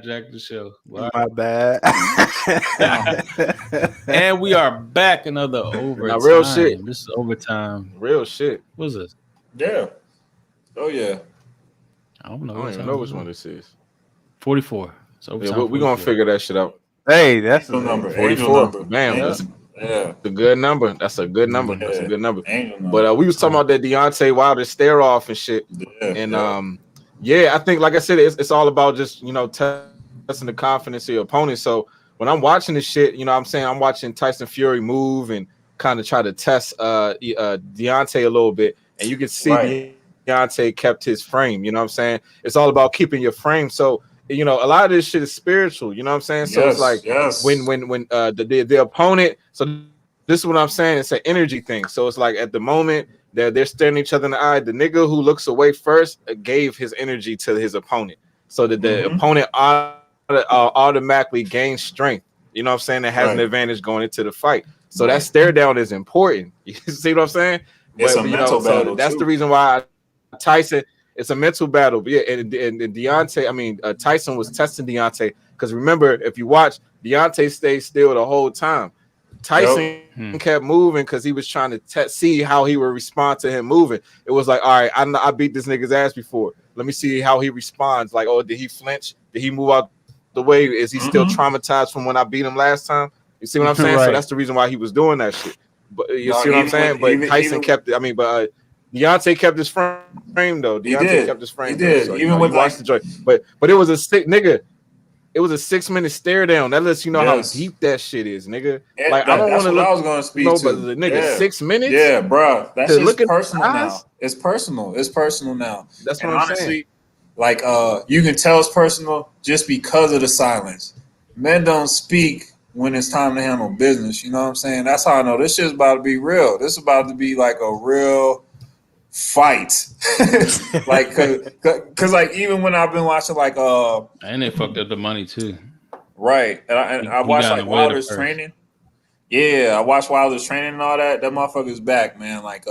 hijacked the show. My bad. And we are back another overtime. Now, real shit. This is overtime. Real shit. What's this? Yeah. Oh yeah. I don't know. I don't even know which one this is. 44. So yeah, we're gonna figure that shit out. Hey, that's a number. 44. Man, that's a good number. That's a good number. Yeah. That's a good number. Angel But we was talking about that Deontay Wilder stare off and shit. And I think, like I said, it's all about just testing the confidence of your opponent. So when I'm watching this shit, you know what I'm saying, I'm watching Tyson Fury move and kind of try to test Deontay a little bit, and you can see Deontay kept his frame. You know what I'm saying? It's all about keeping your frame. So a lot of this shit is spiritual. You know what I'm saying? So it's like when the opponent. So this is what I'm saying. It's an energy thing. So it's like at the moment they're staring each other in the eye. The nigga who looks away first gave his energy to his opponent, so that the opponent automatically gains strength. You know what I'm saying? That has an advantage going into the fight. So that stare down is important. You see what I'm saying? It's a mental battle. That's the reason why Tyson. It's a mental battle. Yeah, and Deontay. Tyson was testing Deontay because remember, if you watch, Deontay stayed still the whole time. Tyson kept moving because he was trying to see how he would respond to him moving. It was like, all right, I beat this nigga's ass before. Let me see how he responds. Like, oh, did he flinch? Did he move out the way? Is he still traumatized from when I beat him last time? You see what I'm saying? So that's the reason why he was doing that shit. But you see what I'm saying? But Tyson kept it. Deontay kept his frame though. Deontay kept his frame. He did. So, even with the joy. But it was a sick nigga. It was a 6-minute stare down. That lets you know how deep that shit is, nigga. Like I don't want to look. I was going to speak to. But the nigga 6 minutes. Yeah, bro. That's just personal now. It's personal. It's personal now. That's what I'm saying. Like you can tell it's personal just because of the silence. Men don't speak when it's time to handle business. You know what I'm saying? That's how I know this shit's about to be real. This is about to be like a real fight. Like cause like even when I've been watching like and they fucked up the money too. Right. And I watched like Wilder's training. Yeah, I watched Wilder's training and all that. That motherfucker's back, man. Like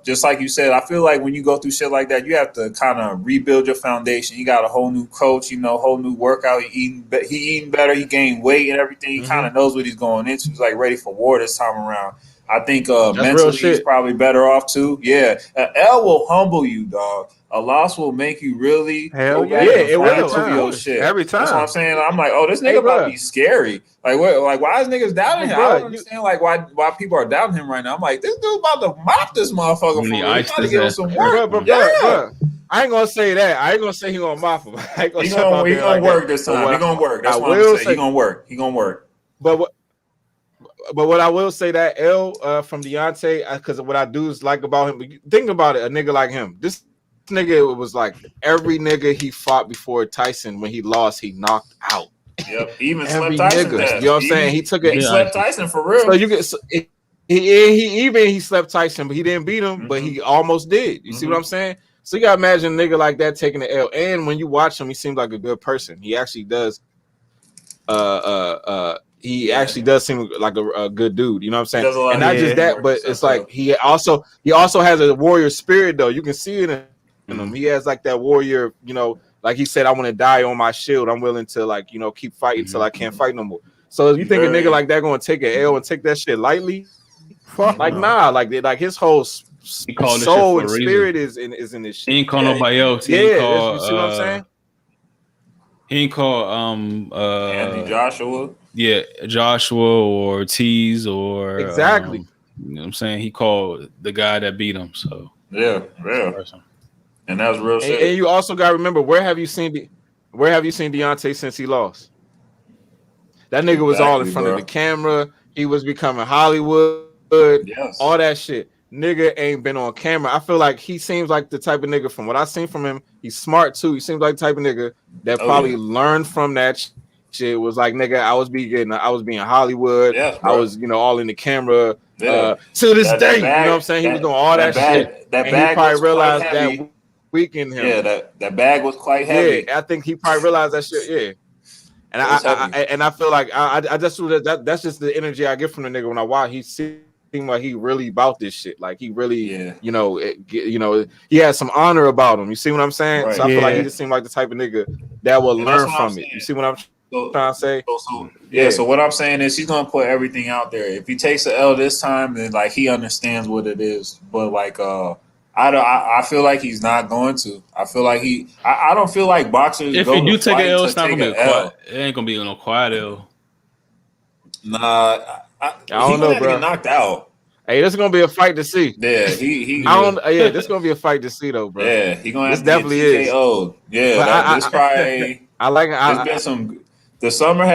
just like you said, I feel like when you go through shit like that, you have to kind of rebuild your foundation. You got a whole new coach, whole new workout. He eating better, he gained weight and everything. He kind of knows what he's going into. He's like ready for war this time around. I think mentally he's probably better off too. Yeah, L will humble you, dog. A loss will make you really it will shit every time. That's what I'm saying. I'm like, oh, this nigga about to be scary. Like what? Like why is niggas doubting him? I don't understand like why people are doubting him right now. I'm like, this dude's about to mop this motherfucker for me. He's about to give him some work. Bro. I ain't gonna say that. I ain't gonna say he gonna mop him. He gonna work this time. He gonna work. That's what I'm saying. He gonna work. He gonna work. But what I will say that L from Deontay, because what I do is like about him. Think about it, a nigga like him. This nigga was like every nigga he fought before Tyson. When he lost, he knocked out. Yep, even every slept Tyson. Nigga, you know what I'm saying? He took it. He slept Tyson for real. So you get he slept Tyson, but he didn't beat him. But he almost did. You see what I'm saying? So you gotta imagine a nigga like that taking the L. And when you watch him, he seems like a good person. He actually does. He actually does seem like a good dude, you know what I'm saying? And not just that, but it's like he also has a warrior spirit though. You can see it in him. He has like that warrior, like he said, I want to die on my shield. I'm willing to keep fighting till I can't fight no more. So if you think a nigga like that gonna take an L and take that shit lightly, nah, like his whole soul and spirit is in this shit. He ain't call nobody else. You see what I'm saying? He ain't call Anthony Joshua. Yeah, Joshua or Ortiz or exactly. You know what I'm saying? He called the guy that beat him. So yeah. And that's real shit. And you also gotta remember, where have you seen Deontay since he lost? That nigga was all in front of the camera. He was becoming Hollywood. Yes. All that shit. Nigga ain't been on camera. I feel like he seems like the type of nigga, from what I seen from him, he's smart too. He seems like the type of nigga that probably learned from that shit. Was like, nigga, I was being Hollywood. Yes, I was, all in the camera. To this day, you know what I'm saying? He was doing all that shit. That and bag he probably realized heavy. that weakened him. Yeah, that bag was quite heavy. Yeah, I think he probably realized that shit. Yeah. And I feel like I just that's just the energy I get from the nigga when I watch. He seem like he really about this shit. Like he really, you know, he has some honor about him. You see what I'm saying? Right. So I feel like he just seemed like the type of nigga that will learn from it. You see what I'm trying to say? So what I'm saying is he's gonna put everything out there. If he takes the L this time, then like he understands what it is. But like I feel like he's not going to. I feel like I don't feel like boxers. If go you do to take an fight L, to it's not take gonna be an a L. quiet. It ain't gonna be no quiet L. I don't know, bro. Get knocked out. Hey, this is gonna be a fight to see. Yeah, he. I don't. Yeah, this is gonna be a fight to see, though, bro. Yeah, he gonna have this to definitely get TKO'd. is. Yeah, this probably. I like. There's been some. The summer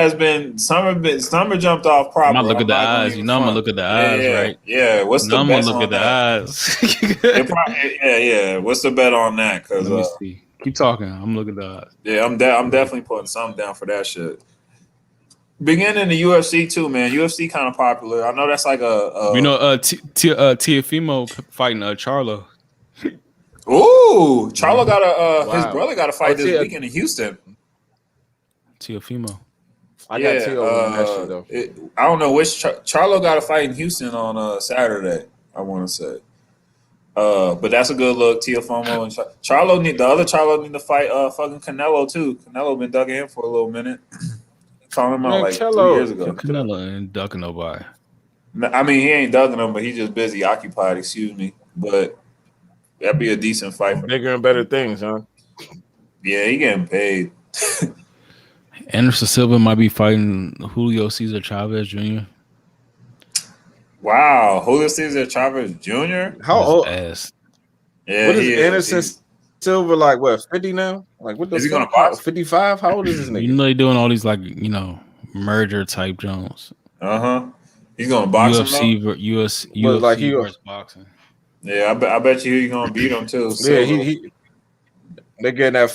jumped off proper. I'm gonna look at the eyes. You know, I'm gonna look at the eyes, right? Yeah. What's the I'm bet gonna look on at the that? eyes. Yeah. What's the bet on that? Because let me see. Keep talking. I'm looking at the eyes. Yeah, I'm definitely putting something down for that shit. Beginning the UFC too, man. UFC kind of popular. I know that's like a you know, Teofimo fighting Charlo. Ooh, Charlo got his brother got a fight this weekend in Houston. Teofimo. I got Teo on that shit though. I don't know which Charlo got a fight in Houston on Saturday. I want to say, but that's a good look. Teofimo and Charlo need to fight fucking Canelo too. Canelo been ducking him for a little minute. Talking about like 3 years ago. Canelo ain't ducking nobody. I mean, he ain't ducking him, but he's just busy, occupied. Excuse me, but that'd be a decent fight. Bigger and better things, huh? Yeah, he getting paid. Anderson Silva might be fighting Julio Cesar Chavez Jr. Wow, Julio Cesar Chavez Jr. How old? Ass. Yeah, what is Anderson Silva like? What, 50 now? Like what? Is he gonna box? 55? How old is this nigga? You know they doing all these like merger type Jones. He's gonna box UFC versus boxing. Yeah, I bet you he's gonna beat him too. So. Yeah, they're getting that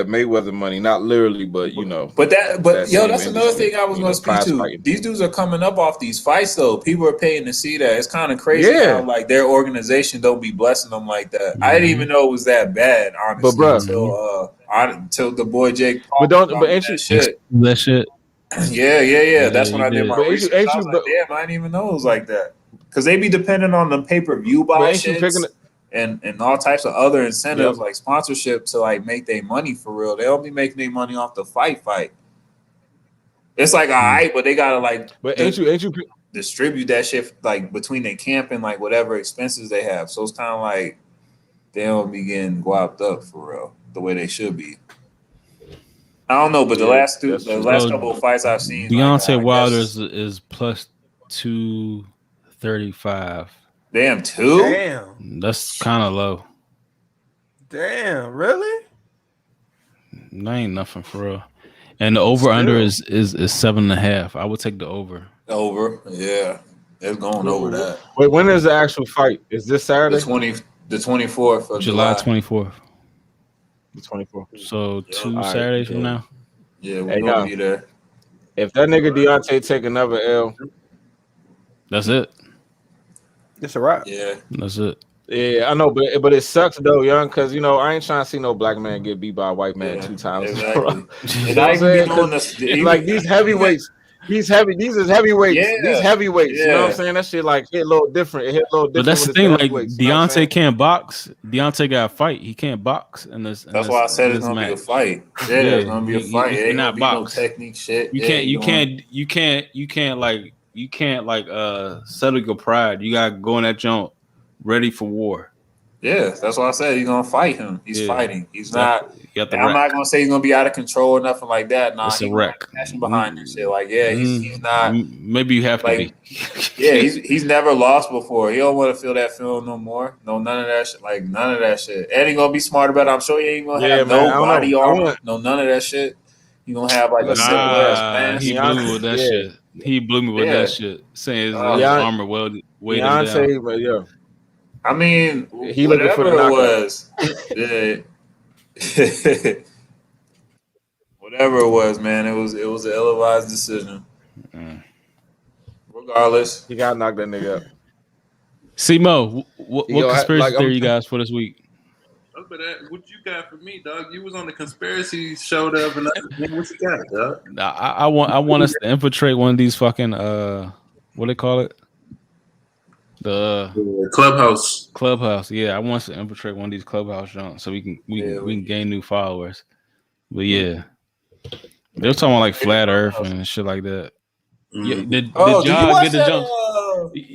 Mayweather money, not literally, but that's another thing I was gonna speak to. Fighting. These dudes are coming up off these fights though. People are paying to see that. It's kind of crazy how like their organization don't be blessing them like that. I didn't even know it was that bad, honestly. But bro, until the boy Jake Paul. But ain't you that shit? Yeah. That's when I did my research. I was like, damn, I didn't even know it was like that. Because they be dependent on the pay-per-view buy shits and all types of other incentives like sponsorship to like make their money for real. They don't be making their money off the fight. It's like all right, but they gotta like ain't you distribute that shit like between their camp and like whatever expenses they have. So it's kind of like they don't be getting guapped up for real the way they should be. I don't know, but the last couple of fights I've seen, Deontay Wilder is plus 235. Damn, two? Damn. That's kind of low. Damn, really? That ain't nothing for real. And the over under is 7.5. I would take the over. Over, yeah. It's going over that. Wait, when is the actual fight? Is this Saturday? The 24th of July 24th. The 24th. So 2 Saturdays from now. Yeah, we're gonna be there. If that nigga Deontay take another L, that's it. It's a wrap. Yeah, that's it. Yeah, I know, but it sucks though, young, because I ain't trying to see no black man get beat by a white man 2 times. Exactly. Like these heavyweights. These is heavyweights. Yeah. These heavyweights. Yeah. You know what I'm saying? That shit like hit a little different. It hit a little different. But that's the thing. Like Deontay can't box. Deontay got a fight. He can't box. That's why I said it's gonna be a fight. Yeah, it's gonna be a fight. It ain't not box. No technique shit. You can't settle your pride. You gotta go in that jump ready for war. Yeah, that's why I said he's gonna fight him. He's fighting. He's not. I'm not gonna say he's gonna be out of control or nothing like that. Nah, it's a wreck. Passion behind this shit. Like, he's not. Maybe you have to be. he's never lost before. He don't want to feel that feeling no more. No, none of that shit. Like none of that shit. And he gonna be smart about it. I'm sure he ain't gonna have no body armor. No, none of that shit. He gonna have like a simple ass man. He blew me with that shit. He blew me with that shit. Saying his armor weighed him down. But yeah. I mean, he looking for the knockout. Whatever it was, man, it was an ill-advised decision. Regardless, you gotta knock that nigga up. C-Mo, what conspiracy theory you guys for this week? What you got for me, dog? You was on the conspiracy show the other night. What you got, dog? I want us to infiltrate one of these fucking what they call it? The Clubhouse. Yeah, I want to infiltrate one of these clubhouse joints so we can gain new followers. But yeah, they're talking about like flat Earth and shit like that. Yeah, did y'all get the jumps?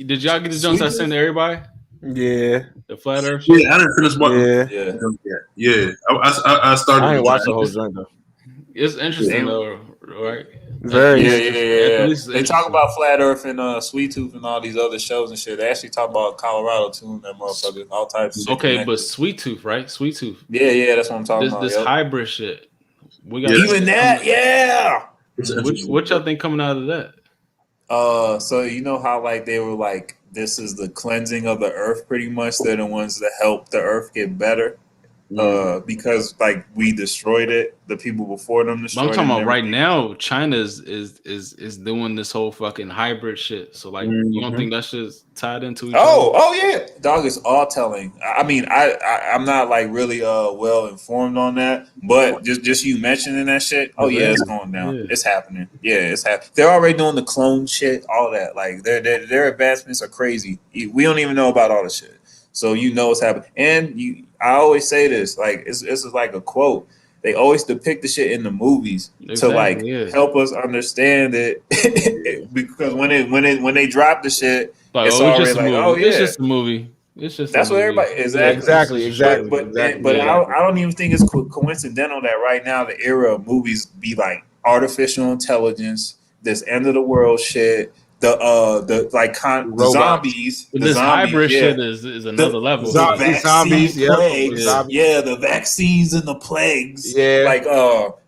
Did y'all get the jumps I sent to everybody? Yeah, the flat Earth shit? Yeah, I didn't finish watching. Yeah. I started. I ain't watched the whole joint though. It's interesting though, right? Very. Yeah. They talk about flat Earth and Sweet Tooth and all these other shows and shit. They actually talk about Colorado too, and that motherfucker, all types of shit. Okay, but Sweet Tooth, right? Sweet Tooth. Yeah, that's what I'm talking about. This hybrid shit. We got even that, yeah. What y'all think coming out of that? So you know how like they were like, this is the cleansing of the earth, pretty much. They're the ones that help the earth get better. Because like we destroyed it, the people before them destroyed it. I'm talking about right now, China is doing this whole fucking hybrid shit. So like, you don't think that's just tied into each other? Oh yeah, dog, is all telling. I mean, I'm not like really well informed on that, but just you mentioning that shit. Oh yeah, it's going down. Yeah. It's happening. Yeah, it's happening. They're already doing the clone shit, all that. Like their advancements are crazy. We don't even know about all the shit. So you know what's happening. And I always say this, like this is like a quote. They always depict the shit in the movies to like help us understand it. Because when they drop the shit, like, it's already like, oh yeah, it's just a movie. It's just that's what everybody exactly. But I don't even think it's coincidental that right now the era of movies be like artificial intelligence, this end of the world shit. The zombies. The zombies, hybrid shit is another level. The zombies, the vaccines and the plagues. Yeah, like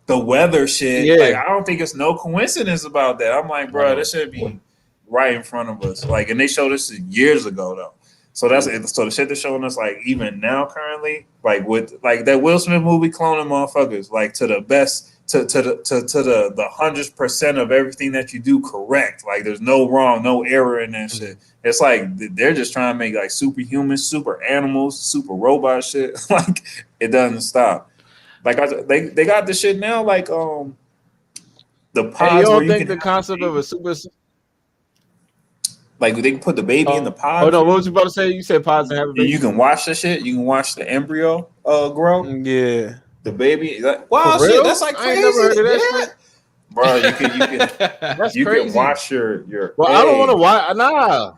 the weather shit. Yeah. Like I don't think it's no coincidence about that. I'm like, bro, this should be right in front of us. Like, and they showed us years ago though. So so the shit they're showing us like even now currently, like with like that Will Smith movie cloning motherfuckers, like to the best. To the 100% of everything that you do correct. Like there's no wrong, no error in that shit. It's like they're just trying to make like superhumans, super animals, super robot shit. Like it doesn't stop. Like they got the shit now. Like the pods. Hey, you don't think the concept of a super, like they can put the baby in the pod? Oh no, what was you about to say? You said pods and have a baby. You can watch the shit. You can watch the embryo grow. Yeah. The baby, like, wow, shit, that's like crazy. I ain't never heard of that shit. Bro, you can watch your. Well, I don't want to watch. Nah.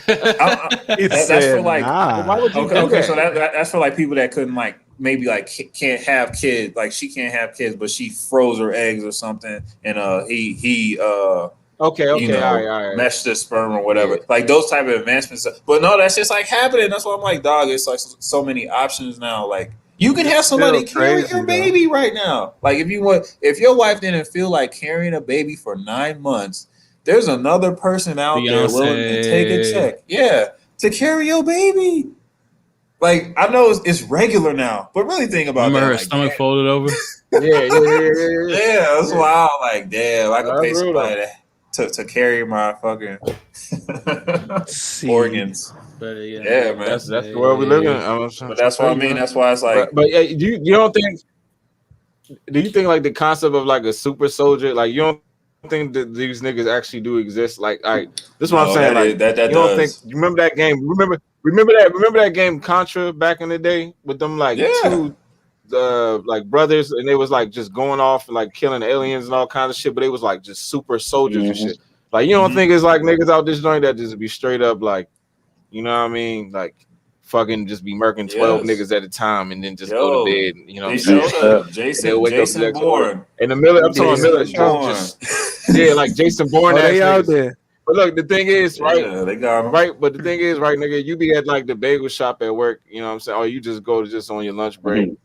That's for like. Nah. Why would you okay, so that's for like people that couldn't like maybe like can't have kids. Like she can't have kids, but she froze her eggs or something, and he Okay, all right. Meshed the sperm or whatever. Like those type of advancements. But no, that's just like happening. That's why I'm like, dog. It's like so many options now. Like. You can have somebody carry your baby right now. Like if your wife didn't feel like carrying a baby for 9 months, there's another person out there willing to take a check. Yeah, to carry your baby. Like I know it's regular now, but really think about Remember that. her like, stomach folded over? Yeah, that's wild. Like, damn, I could pay somebody to carry my fucking organs. But yeah, man, that's the world we live in. But that's what I mean. That's why it's like. But you don't think? Do you think like the concept of like a super soldier? Like you don't think that these niggas actually do exist? Like, this is what I'm saying. Like, that you don't think? You remember that game? Remember that game Contra back in the day with them like two like brothers, and they was like just going off and like killing aliens and all kinds of shit. But they was like just super soldiers and shit. Like you don't think it's like niggas out this joint that just be straight up like. You know what I mean? Like, fucking just be murking 12 niggas at a time and then just go to bed. You know what I'm saying? Jason Bourne. In the middle, I'm talking Miller. Like Jason Bourne. They out there. But look, the thing is, right? Yeah, they got him. Right, but the thing is, right, nigga, you be at like the bagel shop at work, you know what I'm saying? Or you just go to just on your lunch break. You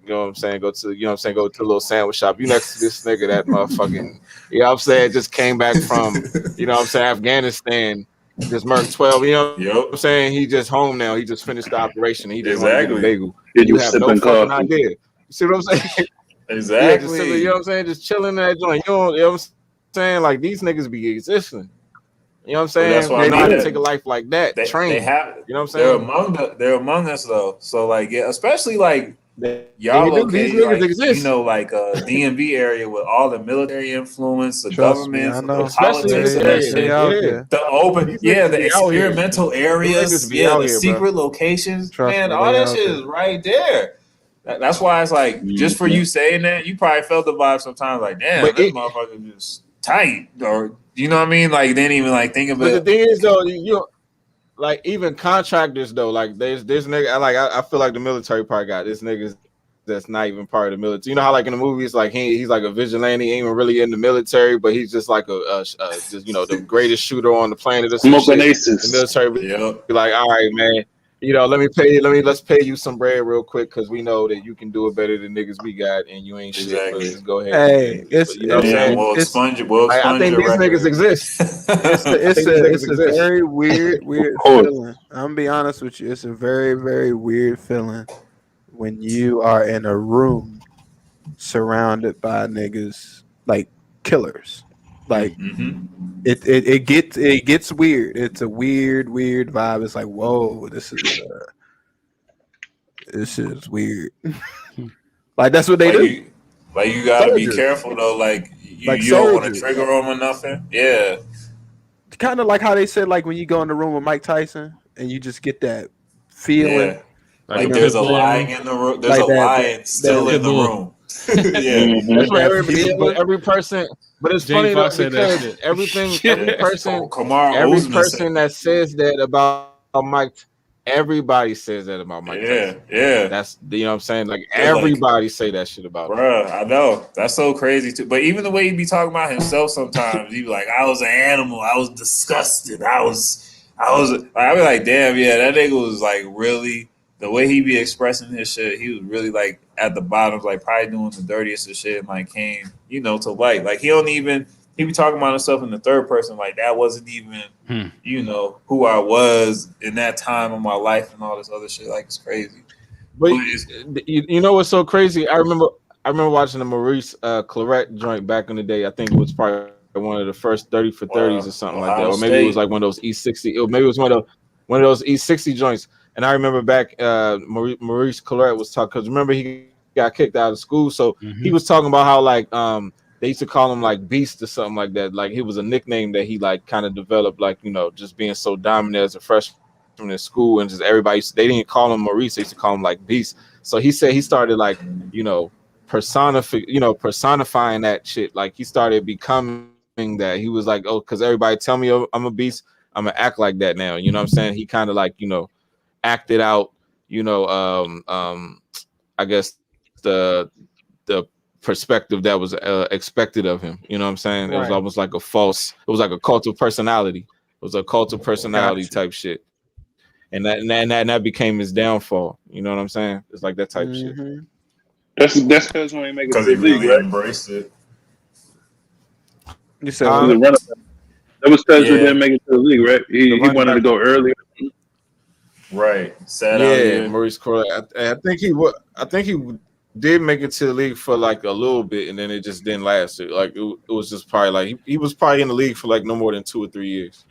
know what I'm saying? Go to a little sandwich shop. You next to this nigga that motherfucking, you know what I'm saying, just came back from, you know what I'm saying, Afghanistan. Just murked 12, you know what I'm saying? He just home now. He just finished the operation. He just want to get a bagel. You have no fucking idea. You see what I'm saying? Exactly. You know what I'm saying? Just chilling in that joint. You know what I'm saying? Like these niggas be existing. You know what I'm saying? That's why they need to take a life like that. Train. They have. You know what I'm saying? They're among us though. So like, yeah, especially like y'all these located niggas like exist. you know, like DMV area with all the military influence, the government, the especially politics, and that shit. The open, the experimental areas, the secret locations, man, all that shit is right there. That's why it's like, just for you saying that, you probably felt the vibe sometimes, like, damn, this motherfucker just tight, or you know what I mean? Like, didn't even like think of it. But the thing is, though, you like even contractors though, like there's nigga, I feel like the military part got this niggas that's not even part of the military. You know how like in the movies, like he's like a vigilante, ain't even really in the military, but he's just like just, you know, the greatest shooter on the planet or some shit. The military be like, all right, man, you know, let's pay you some bread real quick because we know that you can do it better than niggas we got, and you ain't shit. But just go ahead. Hey, it's you know what I'm saying? We'll expunge I think these niggas exist. It's a very weird feeling. I'm gonna be honest with you. It's a very, very weird feeling when you are in a room surrounded by niggas like killers. Like it gets weird. It's a weird vibe. It's like, whoa, this is weird. Like that's what they do. You gotta be careful though. Like you don't want to trigger them or nothing. Yeah. Kind of like how they said, like when you go in the room with Mike Tyson and you just get that feeling. Yeah. Like there's a lion in the room. There's a lion still in the room. But every person, but it's funny though, because every person that says that about Mike, everybody says that about Mike Tyson. Yeah. That's, you know what I'm saying? Like everybody say that shit about him. Bruh, I know. That's so crazy too. But even the way he be talking about himself sometimes, he be like, I was an animal, I was disgusted, I be like, damn, yeah, that nigga was like really, the way he be expressing his shit, he was really like at the bottom, like probably doing the dirtiest of shit, and like came, you know, to light. Like he be talking about himself in the third person, like that wasn't even, you know, who I was in that time of my life and all this other shit. Like it's crazy. But you know what's so crazy? I remember watching the Maurice Claret joint back in the day. I think it was probably one of the first 30 for 30s or something like that, or maybe it was like one of those E60. Maybe it was one of those E60 joints. And I remember back, Maurice Claret was talking, because remember he got kicked out of school, so he was talking about how like they used to call him like Beast or something like that. Like it was a nickname that he like kind of developed, like, you know, just being so dominant as a freshman in school, and just everybody, they didn't call him Maurice, they used to call him like Beast. So he said he started like, you know, personifying that shit. Like he started becoming that. He was like, oh, because everybody tell me I'm a beast, I'm gonna act like that now. You know what I'm saying? He kind of like, you know, acted out, you know, I guess the perspective that was expected of him. You know what I'm saying? Right. It was almost like it was like a cult of personality. It was a cult of personality type shit. And that became his downfall. You know what I'm saying? It's like that type of shit. That's because when he make it to the league, really embraced it. You said that was because he didn't make it to the league, right? He wanted to go earlier. Right. Sad Maurice Claret. I think he did make it to the league for like a little bit, and then it just didn't last. Like it was just probably like he was probably in the league for like no more than 2 or 3 years.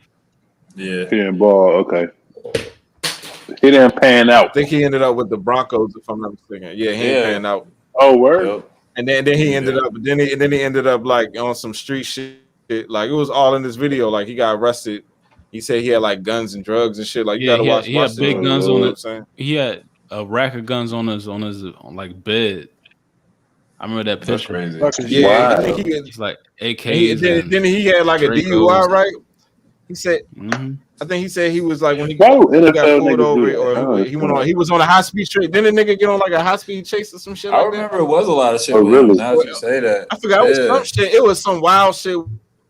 Yeah. He didn't ball. Okay. He didn't pan out. I think he ended up with the Broncos, if I'm not mistaken. Yeah, he didn't pan out. Oh, word. Yep. And then he ended up, then he ended up like on some street shit. Like it was all in this video. Like he got arrested. He said he had like guns and drugs and shit. Like you gotta watch. He had big guns on it. He had a rack of guns on his like bed. I remember that picture. Yeah, I think he's like AKs. Then he had like a DUI, right? He said, I think he said he was like when he got pulled over, or he was on a high speed chase. Didn't a nigga get on like a high speed chase or some shit? I remember it was a lot of shit. Really? Now that you say that, I forgot. It was some shit. It was some wild shit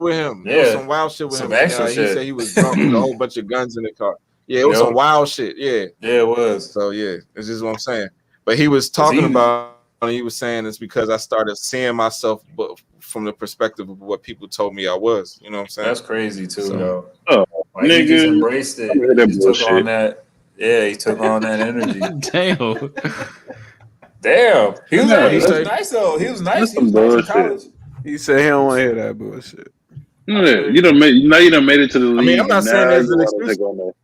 with him. Yeah, it was some wild shit with him. Extra shit. He said he was drunk with a whole bunch of guns in the car. Yeah, it was some wild shit. Yeah, it was. So yeah, it's just what I'm saying. But he was talking about. He was saying it's because I started seeing myself, but from the perspective of what people told me I was. You know what I'm saying? That's crazy too, though. Like he just embraced it. He took on that. Yeah, he took on that energy. Damn. He was nice though. He was nice. He was nice in college. He said he don't want to hear that bullshit. Yeah, you done made it to the league. I mean, I'm not saying there's an excuse. You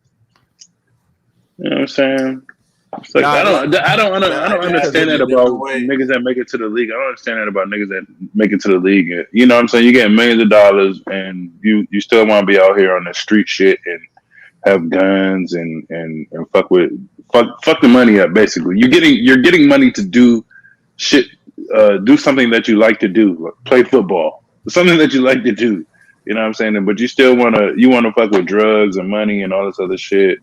know what I'm saying? Like, I don't understand that about niggas that make it to the league. I don't understand that about niggas that make it to the league. You know what I'm saying? You get millions of dollars and you still want to be out here on the street shit and have guns and fuck the money up. Basically, you're getting money to do shit, do something that you like to do, like play football, something that you like to do. You know what I'm saying? But you still want to fuck with drugs and money and all this other shit.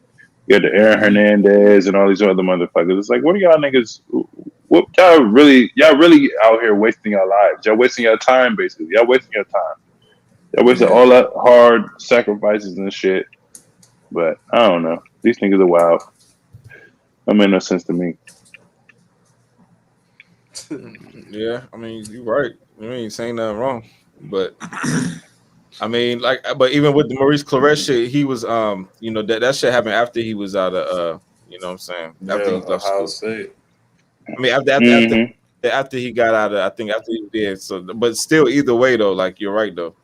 You got the Aaron Hernandez and all these other motherfuckers. It's like, what are y'all niggas? What y'all really out here wasting your lives? Y'all wasting your time, basically. Y'all wasting your time. Y'all wasting all that hard sacrifices and shit. But I don't know. These niggas are wild. That made no sense to me. Yeah, I mean, you're right. You ain't saying nothing wrong. But I mean, but even with the Maurice Claret shit, he was, you know, that shit happened after he was out of, you know what I'm saying? After he left school. State. I mean, after he got out of, I think after he did. So, but still, either way though, like you're right though.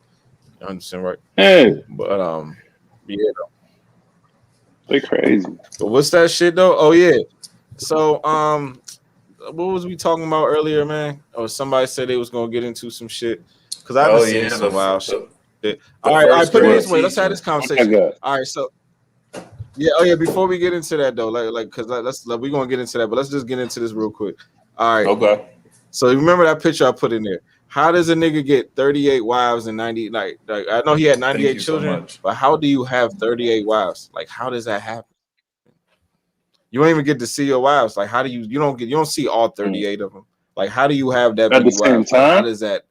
You understand, right? Hey, but yeah, though. They crazy. But what's that shit though? Oh yeah. So, what was we talking about earlier, man? Or somebody said they was gonna get into some shit because I haven't seen some wild shit. All right, put it this way. Let's have this conversation. All right, so yeah, oh yeah. Before we get into that though, like, because we're gonna get into that, but let's just get into this real quick. All right, okay. So remember that picture I put in there. How does a nigga get 38 wives and 90? Like I know he had 98 children, but how do you have 38 wives? Like, how does that happen? You don't even get to see your wives. Like, how do you don't see all 38 of them? Like, how do you have that many wives? Like, how does that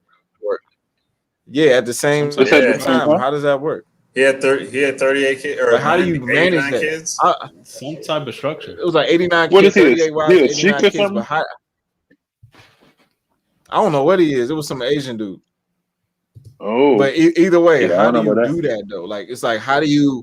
work? Yeah, at the same time. How does that work? He had 38 kids. Or how do you manage that? Kids? Some type of structure. It was like 89 what kids, is 38 wives, 89 kids. But I don't know what he is. It was some Asian dude. Oh, but either way, how do you do that though? Like, it's like, how do you,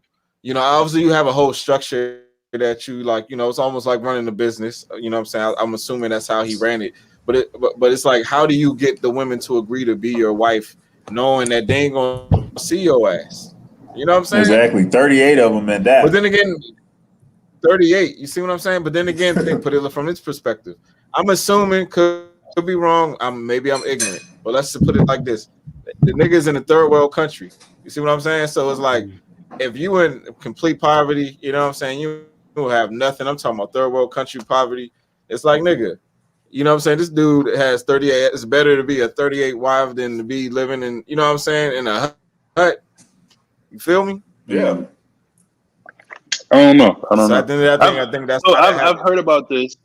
obviously you have a whole structure that you like, it's almost like running a business. You know what I'm saying? I'm assuming that's how he ran it. But it's like, how do you get the women to agree to be your wife, knowing that they ain't gonna see your ass? You know what I'm saying? Exactly. 38 of them and that. But then again, 38. You see what I'm saying? But then again, they put it from its perspective. I'm assuming, could be wrong. Maybe I'm ignorant. But let's put it like this: the niggas in a third world country. You see what I'm saying? So it's like, if you in complete poverty, you know what I'm saying? You don't have nothing. I'm talking about third world country poverty. It's like, nigga, you know what I'm saying? This dude has 38. It's better to be a 38 wife than to be living in, you know what I'm saying, in a hut. You feel me? Yeah. I don't know. I think that's. So I've heard about this.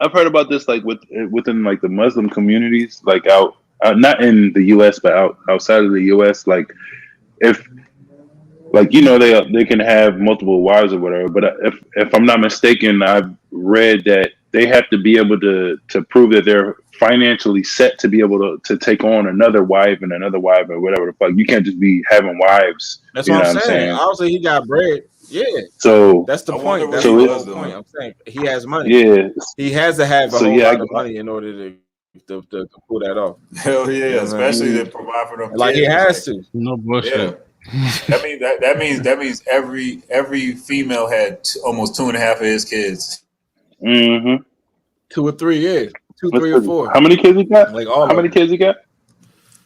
I've heard about this like within like the Muslim communities, like out not in the U.S. but outside of the U.S. Like if like they can have multiple wives or whatever. But if I'm not mistaken, I've read that they have to be able to prove that they're financially set to be able to take on another wife and another wife or whatever the fuck. You can't just be having wives. That's what I'm saying. Obviously, he got bread. Yeah. So that's the point. That's the whole point. I'm saying he has money. Yeah. He has to have a whole lot of money in order to pull that off. Hell yeah, especially to provide for them. Like kids. He has to. No bullshit. Yeah. that means every female had almost 2.5 of his kids. Mm-hmm. 2 or 3, yeah. 2, 3 or 4. How many kids he got? Like all. How many kids he got?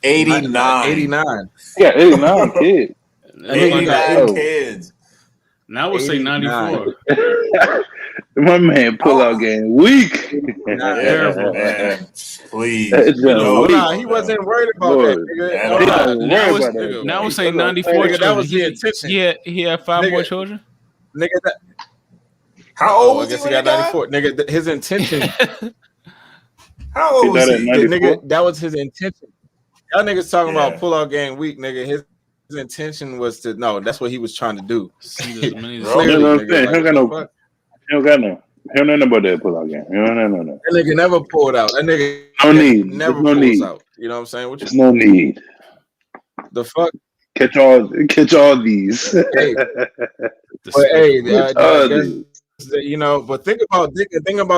89. 89. Yeah, 89 kids. 89 kids. Now I would say 94. My man pull out game weak. Terrible, man. Please. He wasn't worried about that. Now I would say 94. That was the intention. He had 5 more children. Nigga, how old was I guess he got 94. Nigga, his intention. How old was he? Nigga, that was his intention. Y'all niggas talking about pull out game weak, nigga. His intention was to that's what he was trying to do. He don't got no. He don't know about that pull out game. No. That nigga never pulled out. That nigga never pulls out. You know what I'm saying? There's no need. The fuck? Catch all these. Hey, but think about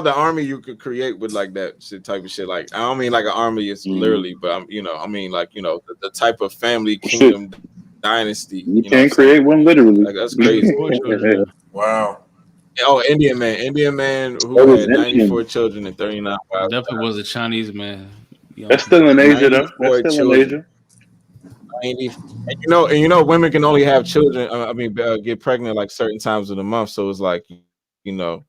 the army you could create with like that shit type of shit. Like, I don't mean like an army is literally, but I mean like, the type of family kingdom dynasty. You can't create one literally. Like, that's crazy. Wow. Indian man who had 94 children and 39 wives. Definitely was a Chinese man. That's still in Asia, though. That's still children. in Asia. 90, and you know, women can only have children. Get pregnant like certain times of the month. So it's like, you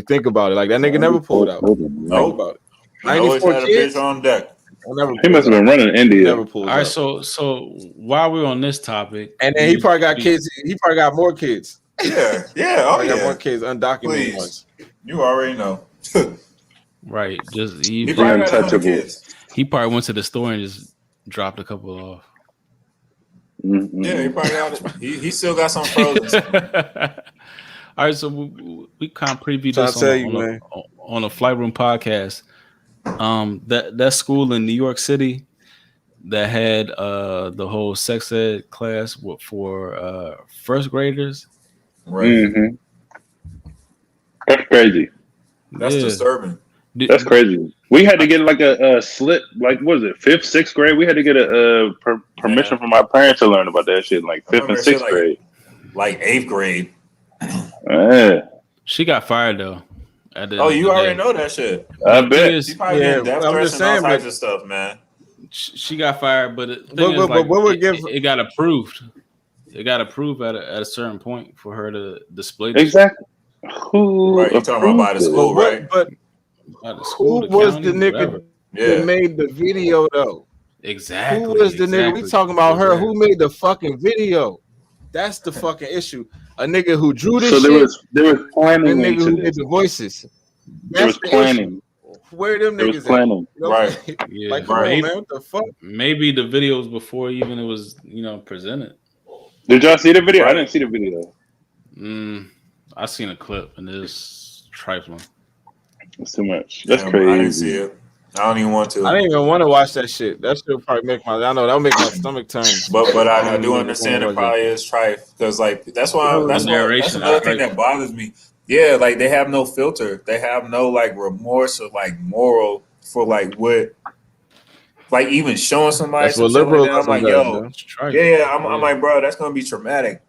think about it. Like that nigga never pulled out. No, think about it. 94 kids on deck. He must have been running India. Never pulled All right, out. so while we're on this topic, and then he probably got kids. He probably got more kids. Yeah. Oh, got more kids, undocumented ones. You already know. Right, just he probably got kids. He probably went to the store and just dropped a couple off. Mm-hmm. Yeah, he probably got it. He still got some frozen. All right, so we kind of previewed this on a Flight Room podcast. That school in New York City that had the whole sex ed class for first graders. Right. Mm-hmm. That's crazy. That's disturbing. That's crazy. We had to get like a slip, like what was it, 5th, 6th grade? We had to get a permission from our parents to learn about that shit, like 5th and 6th grade. Like 8th grade. She got fired though. You already know that shit. I bet. She probably getting death threats and all types of stuff, man. She got fired, but it got approved. It got approved at a certain point for her to display this. Exactly. Right, you talking about by the school, right? But who was the nigga that made the video though? Exactly. Who was the nigga? We talking about her. Who made the fucking video? That's the fucking issue. A nigga who drew this shit. So there was planning. A nigga who did the voices. There was planning. Where them niggas at? Planning. Right. Yeah. Like, come on, man. What the fuck? Maybe the videos before even it was, presented. Did y'all see the video? I didn't see the video. I seen a clip and it's trifling. That's too much. That's crazy. I didn't see it. I don't even want to. I didn't even want to watch that shit. That shit probably make that'll make my stomach turn. But I do understand it probably is trife because like that's another thing that bothers me. Yeah, like they have no filter. They have no like remorse or like moral for like what, like even showing somebody. That's what liberal. I'm like, yo, I'm like, bro, that's gonna be traumatic.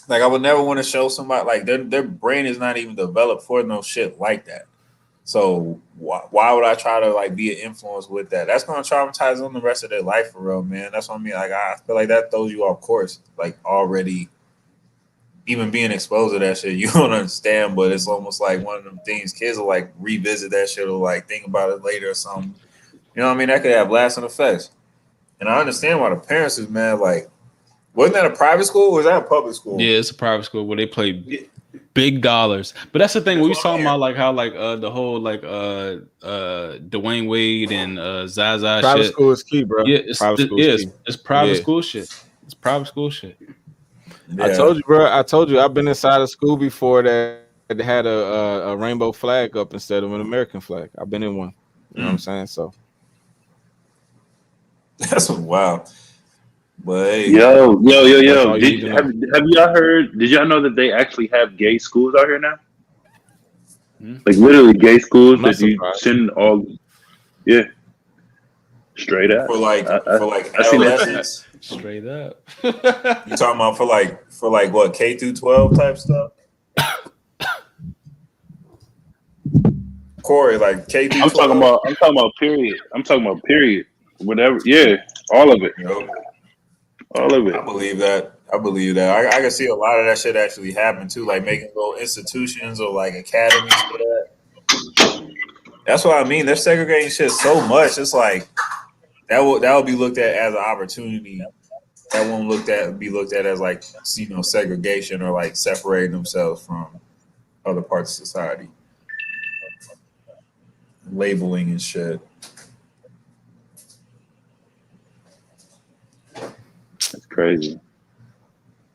Like I would never want to show somebody like their brain is not even developed for no shit like that. So why would I try to like be an influence with that? That's gonna traumatize them the rest of their life for real, man. That's what I mean. Like I feel like that throws you off course. Like already, even being exposed to that shit, you don't understand. But it's almost like one of them things. Kids will like revisit that shit or like think about it later or something. You know what I mean? That could have lasting effects. And I understand why the parents is mad. Like, wasn't that a private school or was that a public school? Yeah, it's a private school where they play big dollars. But that's the thing. We was talking about like how like the whole like Dwayne Wade and Zaza private shit. School is key, bro. Yeah, it's private school shit. It's private school shit. Yeah. I told you, bro. I've been inside a school before that had a rainbow flag up instead of an American flag. I've been in one. You know what I'm saying? So that's wild. But hey, yo. Have y'all heard? Did y'all know that they actually have gay schools out here now? Like literally gay schools that you send all. Yeah, straight up for like adolescents. Straight up. You talking about for like what K through 12 type stuff? Corey, like K through 12. I'm talking about period. Whatever. Yeah, all of it. Yep. All of it. I believe that. I can see a lot of that shit actually happen too, like making little institutions or like academies for that. That's what I mean. They're segregating shit so much. It's like that will be looked at as an opportunity. That won't be looked at as like segregation or like separating themselves from other parts of society. Labeling and shit. That's crazy.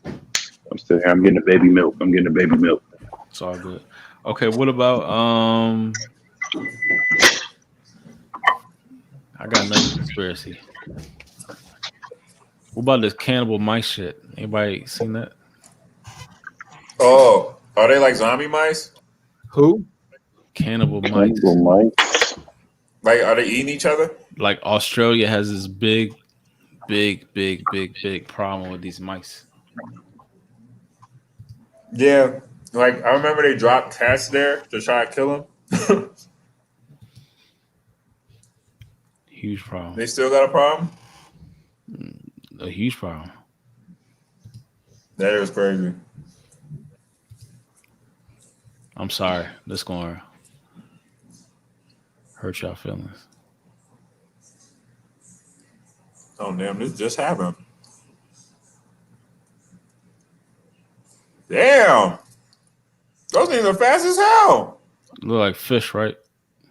I'm still here. I'm getting the baby milk. It's all good. Okay, what about I got another conspiracy. What about this cannibal mice shit? Anybody seen that? Oh, are they like zombie mice? Who? Cannibal mice. Like, are they eating each other? Like Australia has this big problem with these mice. Yeah, Like I remember they dropped cats there to try to kill him. Huge problem. They still got a problem? A huge problem. That is crazy. I'm sorry. That's going to hurt y'all feelings. Oh, damn. This just happened. Damn. Those things are fast as hell. Look like fish, right?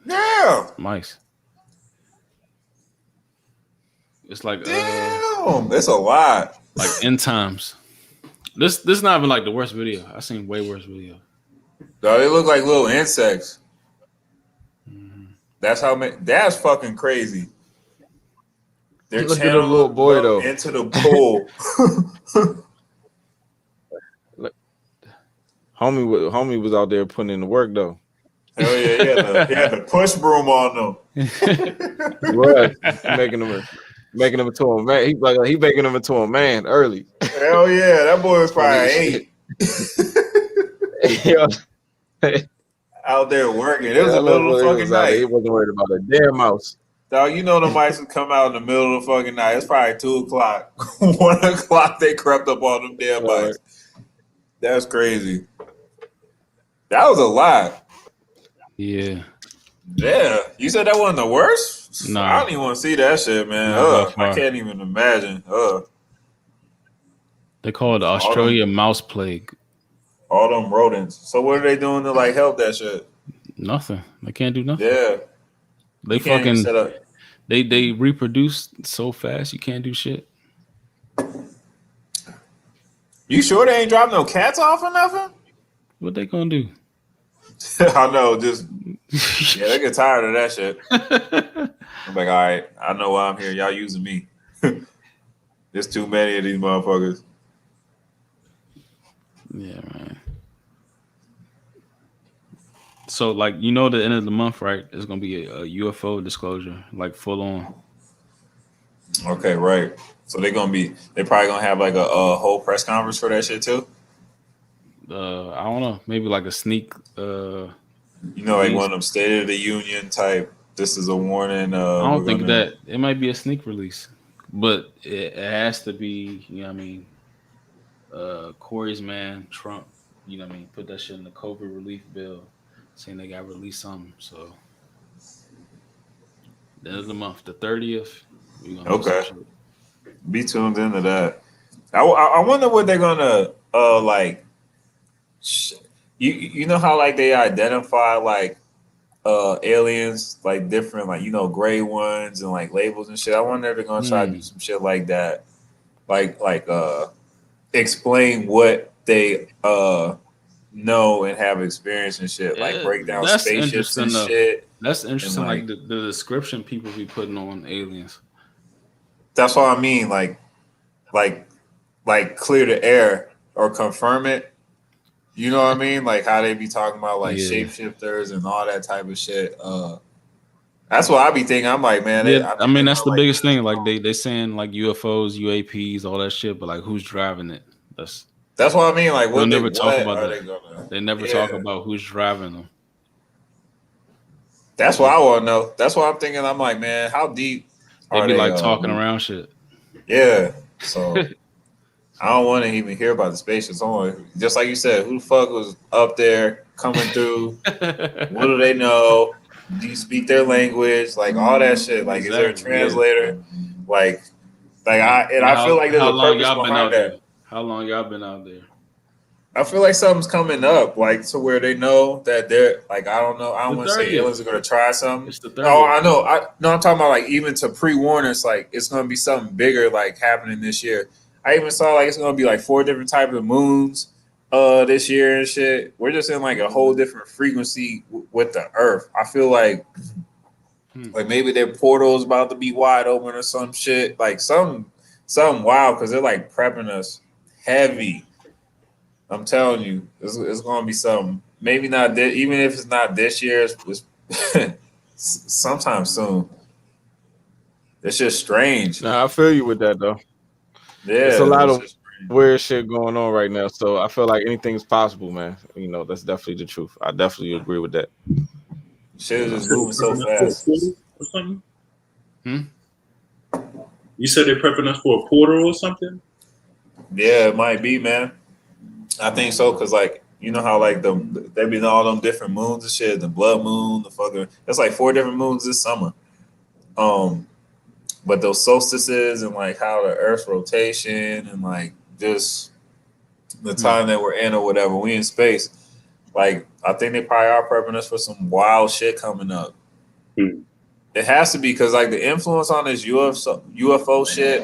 Yeah. Mice. It's like damn. It's a lot. Like end times. This not even like the worst video. I seen way worse video. No, they look like little insects. That's how many. That's fucking crazy. They're look at the little boy though into the pool. Homie was out there putting in the work though. Hell yeah, he had the push broom on them. Right, making him into a man. He making him into a man early. Hell yeah, that boy was probably 8. Out there working. It was the middle of the fucking night. He wasn't worried about a damn mouse. Dog, you know the mice would come out in the middle of the fucking night. It's probably 2:00. 1:00 they crept up on them damn mice. That's crazy. That was a lot. Yeah. Yeah. You said that wasn't the worst? No. I don't even want to see that shit, man. I can't even imagine. They call it the Australia mouse plague. All them rodents. So what are they doing to like help that shit? Nothing. They can't do nothing. Yeah. They fucking they reproduce so fast you can't do shit. You sure they ain't dropping no cats off or nothing? What they gonna do? I know, just they get tired of that shit. I'm like, all right, I know why I'm here. Y'all using me. There's too many of these motherfuckers. Yeah, man. So, like, you know, the end of the month, right? There's gonna be a UFO disclosure, like full on. Okay, right. So they probably gonna have like a whole press conference for that shit too. I don't know, maybe like a sneak. Like one of them State of the Union type. This is a warning. I don't think that it might be a sneak release, but it has to be. You know what I mean? Corey's man, Trump. You know what I mean? Put that shit in the COVID relief bill, saying they got released something. So the end of the month, the 30th. Okay. Be tuned into that. I wonder what they're gonna like. You know how like they identify like aliens like different like gray ones and like labels and shit. I wonder if they're gonna try to do some shit like that, like explain what they know and have experience and shit, like break down spaceships and shit. That's interesting. Like the description people be putting on aliens. That's what I mean. Like clear the air or confirm it. You know what I mean? Like how they be talking about like shapeshifters and all that type of shit. That's what I be thinking. I'm like, man. I mean, that's the biggest thing. Like they saying like UFOs, UAPs, all that shit, but like who's driving it? That's what I mean. Like they'll never talk about that. They never talk about who's driving them. That's what I want to know. That's what I'm thinking. I'm like, man, how deep? They be like talking around shit. Yeah. So I don't want to even hear about the spaceships. Just like you said, who the fuck was up there coming through? What do they know? Do you speak their language? Like all that shit. Like, is there a translator? I feel like there's a purpose behind that. How long y'all been out there? I feel like something's coming up, like to where they know that they're like, I don't know. I don't want to say aliens are going to try something. It's the 30th. Oh, I know. I'm talking about like even to pre-warn us, like it's going to be something bigger like happening this year. I even saw like it's going to be like 4 different types of moons this year and shit. We're just in like a whole different frequency with the Earth. I feel like maybe their portal is about to be wide open or some shit. Like something wild because they're like prepping us heavy. I'm telling you, it's going to be something. Maybe not even if it's not this year, it's sometime soon. It's just strange. Nah, I feel you with that though. Yeah, it's a lot of weird shit going on right now. So I feel like anything's possible, man. You know, that's definitely the truth. I definitely agree with that. Shit is just moving so fast. Or something? You said they're prepping us for a portal or something? Yeah, it might be, man. I think so, cause like you know how like they be all them different moons and shit, the blood moon, the fucking. That's like 4 different moons this summer. But those solstices and like how the Earth's rotation and like just the time that we're in or whatever, we in space. Like I think they probably are prepping us for some wild shit coming up. It has to be because like the influence on this UFO shit,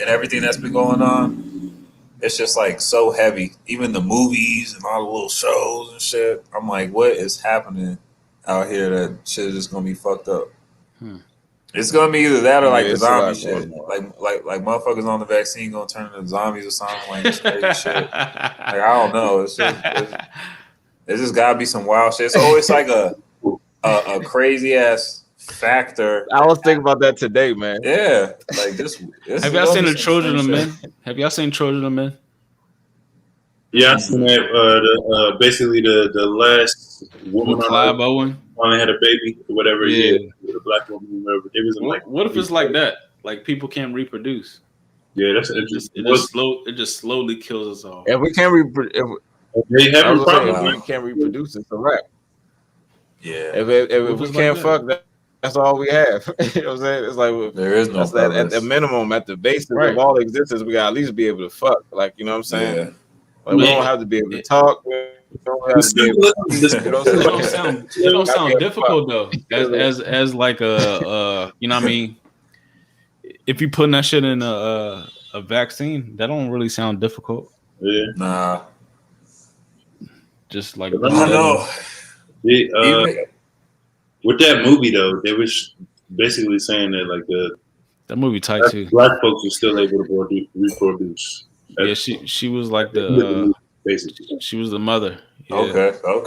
everything that's been going on, it's just like so heavy. Even the movies and all the little shows and shit. I'm like, what is happening out here that shit is just gonna be fucked up? It's gonna be either that or like the zombie shit. Like motherfuckers on the vaccine gonna turn into zombies or something like this crazy shit. Like I don't know. It's just gotta be some wild shit. It's always like a crazy ass factor. I was thinking about that today, man. Yeah, like this. Have y'all seen the Children of Men? Have y'all seen Children of Men? Yeah, I seen that. Basically, the last woman with Clive Owen finally had a baby or whatever. Yeah, with a black woman. Whatever. It was like, what if it's like that? Like people can't reproduce. Yeah, that's it. Just slowly kills us all. If we can't reproduce, they have a problem. If we can't reproduce, it's a wrap. Yeah. If we can't fuck, that's all we have. You know what I'm saying? It's like there is no at the minimum, at the basis of all existence, we gotta at least be able to fuck. Like, you know what I'm saying? Yeah. Like, we don't have to be able to talk. We don't have to be able to it don't sound difficult though. As like a you know what I mean? If you putting that shit in a vaccine, that don't really sound difficult. Yeah. Nah. Just like I know. With that movie though, they was basically saying that like that movie tight too. Black folks are still able to reproduce. Yeah, she was like the basically. She was the mother. Yeah. Okay. Oh,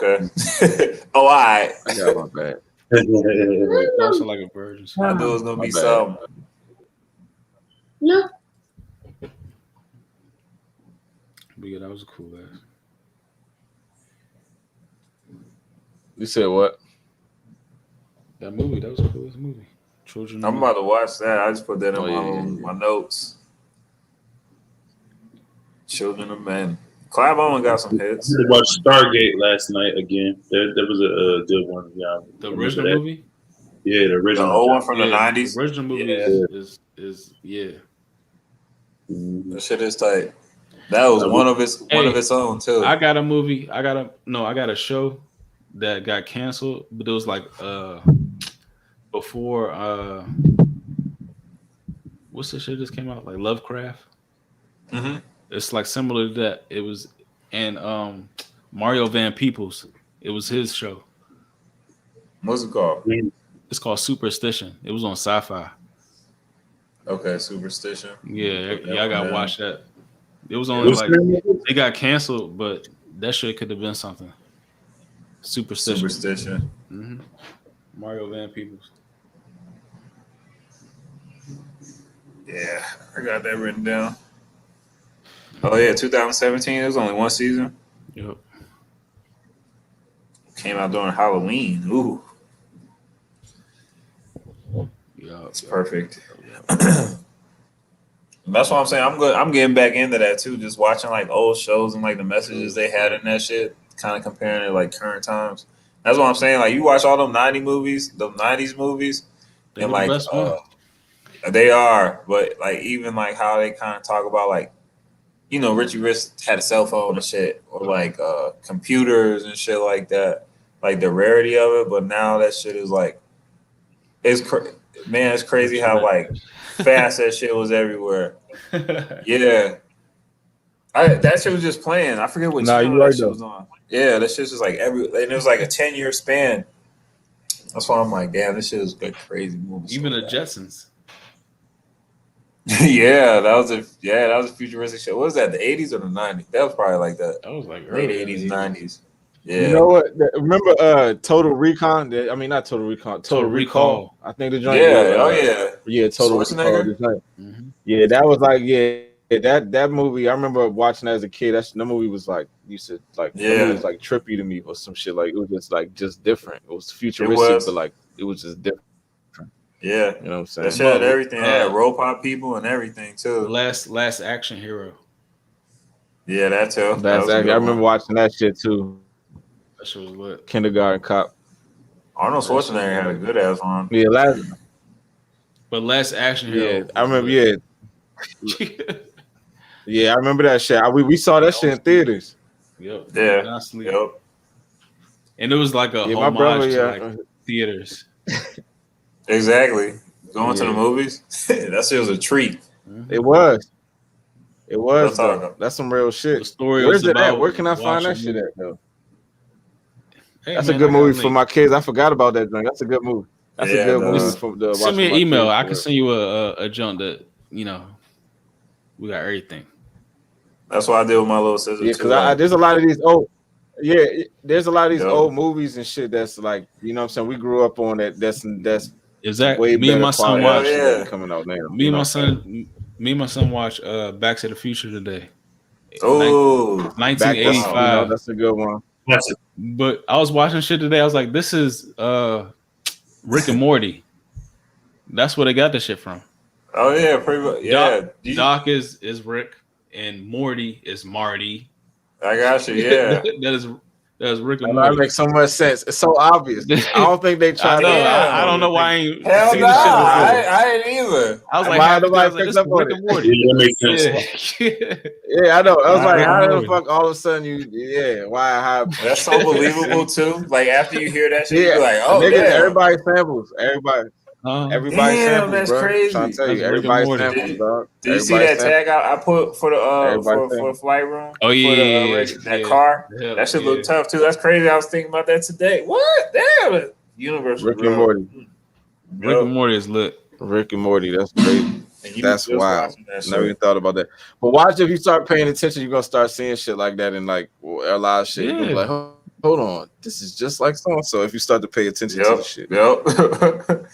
all right. I got my bad. Also like a virgin. I knew it was gonna be something. No. But yeah, that was a cool ass. You said what? That movie, that was a cool movie. Children. I'm about to watch that. I just put that in my notes. Children of Men. Clive Owen got some hits. I watched Stargate last night again. There was a good one. Yeah, the original movie. Yeah, the original. The old one from the 90s. The original movie is yeah. That shit is tight. That was one of its own too. I got a movie. I got a show that got canceled, but it was like before what's the shit just came out? Like Lovecraft. Mm-hmm. It's like similar to that. It was and Mario Van Peebles. It was his show. What's it called? It's called Superstition. It was on Sci-Fi. Okay, Superstition. Yeah, I gotta watch that. It was only like they got canceled, but that shit could have been something. Superstition. Mm-hmm. Mario Van Peebles. Yeah, I got that written down. Oh yeah, 2017. It was only one season. Yep. Came out during Halloween. Ooh. Yeah, it's perfect. That's what I'm saying. I'm good. I'm getting back into that too. Just watching like old shows and like the messages they had in that shit, kind of comparing it like current times. That's what I'm saying. Like you watch all them 90s movies, and like they are, but like even like how they kind of talk about like, you know, Richie Rich had a cell phone and shit, or like computers and shit like that, like the rarity of it. But now that shit is like, it's crazy how like fast that shit was everywhere. Yeah, that shit was just playing. I forget what channel that shit was on. Yeah, that shit was like and it was like a 10-year span. That's why I'm like, damn, this shit is good, crazy movie. Even the Jetsons. Yeah, that was a futuristic show. What was that? The 80s or the 90s? That was probably like the that was like late 80s, 90s. Yeah. You know what? Remember Total Recon? I mean, not Total Recon. Total Recall. I think the joint. Yeah. Yeah, Total Recall. Mm-hmm. Yeah, that was like that movie. I remember watching as a kid. That movie was like that movie was like trippy to me or some shit. Like it was just different. It was futuristic, but like it was just different. Yeah, you know what I'm saying. That shit had everything. Had robot people and everything too. Last Action Hero. Yeah, that too. I remember watching that shit too. That shit was lit. Kindergarten Cop. Arnold Schwarzenegger had a good ass one. Yeah, Last Action Hero. Yeah, I remember. Yeah, I remember that shit. We saw that shit in theaters. Yep. Yeah. Yep. And it was like a homage to like theaters. Exactly. Going to the movies. That shit was a treat. It was. That's some real shit. The story Where's it at? Where can I find that shit at though? That's a good movie for my kids. I forgot about that joint. That's a good movie. That's a good movie for the. Send me an email. I can send you a junk that we got everything. That's what I did with my little sister. Yeah, because there's a lot of these old. Yeah, there's a lot of these old movies and shit that's like, you know what I'm saying, we grew up on that. That's exactly. Way me and my son watched coming out now. Me and my son watched Back to the Future today. Oh, 1985. That's a good one. But I was watching shit today. I was like, this is Rick and Morty. That's where they got the shit from. Oh yeah, pretty much. Yeah, Doc is Rick and Morty is Marty. I got you. Yeah, that is Rick and Morty. That makes so much sense. It's so obvious. I don't think they tried to. I don't know why I ain't seen the shit before. I ain't either. I was like, why nobody picked up on it? Yeah, that makes sense. Yeah, I know. I was like, how the fuck all of a sudden why? That's so believable too. Like after you hear that shit, you're like, oh, nigga, everybody samples. Everybody damn, samples, that's bro. crazy. I'm trying to tell you, everybody samples, dog. Did you see that tag I put for the for the flight room? Oh yeah, that car. Yeah, that shit look tough too. That's crazy. I was thinking about that today. What? Damn, universe. Rick and Morty. Rick and Morty is lit. Rick and Morty. That's crazy. That's wild. Never even thought about that. But watch, if you start paying attention, you're gonna start seeing shit like that and like a lot of shit. You're gonna be like, hold on, this is just like so and so. If you start to pay attention to the shit. Yep.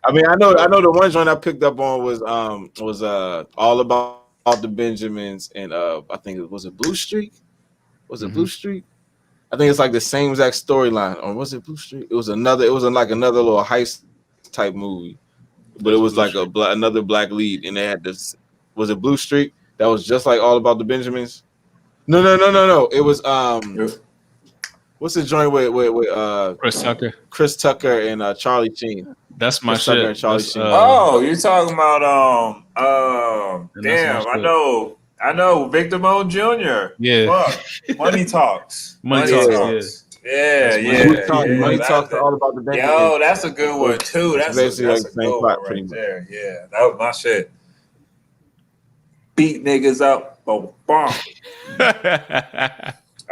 I mean, I know the one joint I picked up on was all about the Benjamins and I think it was Blue Streak. Was it Blue Streak? I think it's like the same exact storyline. Or was it Blue Streak? It was another little heist type movie, but it was like another black lead, and they had this. Was it Blue Streak? That was just like All About the Benjamins. No. It was what's the joint with Chris Tucker and Charlie Sheen. That's my shit. You're talking about damn, I know Victor Moan Jr. Yeah. Fuck. Money Talks. Money Talks. Yeah. Money Talks All About the Benjamins. Yo, that's a good one too. That's a good one right there. Yeah, that was my shit. Beat niggas up. Boom.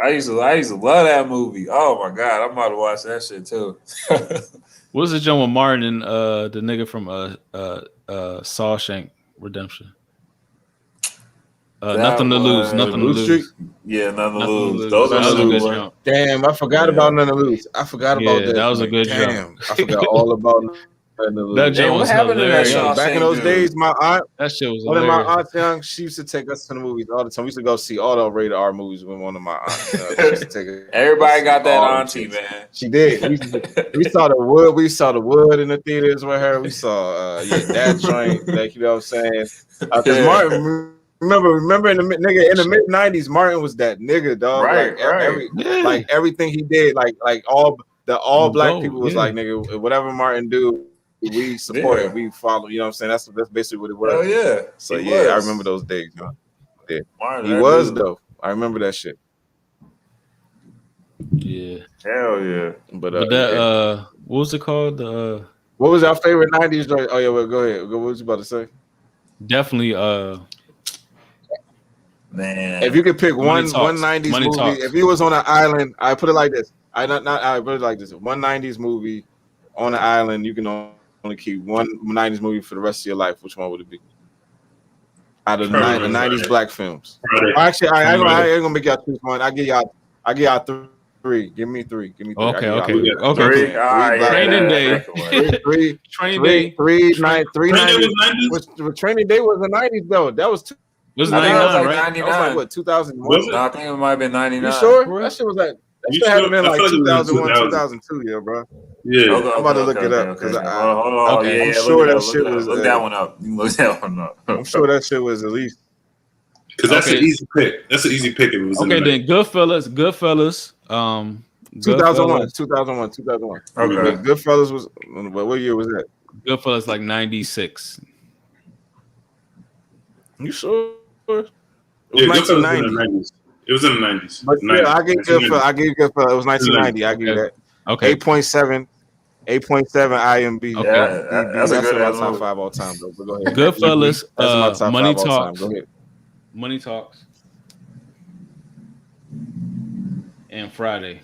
I used to love that movie. Oh my god, I'm about to watch that shit too. What was the John with Martin and the nigga from Sawshank Redemption? Nothing to lose. Nothing to lose. Yeah, nothing to lose. Those are good jump. Damn, I forgot about Nothing to Lose. I forgot about that. That was a good jump. I forgot all about Nothing to Lose. That jump was hilarious. Back in those days, my aunt, that shit was one of my aunts young, she used to take us to the movies all the time. We used to go see all the rated R movies with one of my aunts. Everybody got that auntie, man. She did. We saw the wood. We saw the wood in the theaters with her. We saw that joint. Like, you know what I'm saying? Because Martin. Remember in the mid-90s, Martin was that nigga, dog. Right. Like everything he did, like all black people was like, nigga, whatever Martin do, we support it, we follow. You know what I'm saying? That's basically what it was. Oh yeah. So I remember those days. You know? Yeah, Martin, he was though. I remember that shit. Yeah. Hell yeah. But that what was it called? What was our favorite 90s joint? Oh yeah, well go ahead. What was you about to say? Definitely man. If you could pick one 90s movie, if he was on an island, I put it like this. I put it like this. One 90s movie on an island, you can only keep one 90s movie for the rest of your life. Which one would it be? Out of the 90s black films. Actually, I ain't gonna make y'all choose one. I give y'all 3. Give me 3. Give me 3. Okay. Three. All right. Training Day. Training Day. 3 Training Day was the 90s though. That was it was 99, right? 99. That was like what 2001. No, I think it might have been 99. You sure? That shit was like. That shit had been like 2001, 2002, yeah, bro. Yeah, I'm about to look it up because hold on. I'm Yeah, sure that shit was. Look that one up. You look that one up. I'm sure that shit was at least. Because that's an easy pick. That's an easy pick. If it was okay, then Goodfellas. 2001. Okay. Goodfellas was. What year was that? Goodfellas like 96. You sure? It was 1990. It was in the 90s. But yeah, I gave Goodfellas. It was 1990. I give that. Okay. 8.7 IMB. Okay. Yeah, that's a good my top 5 all time, though. But go ahead. Goodfellas. That's my top Money 5 all time. Talks. Go ahead. Money Talks. And Friday.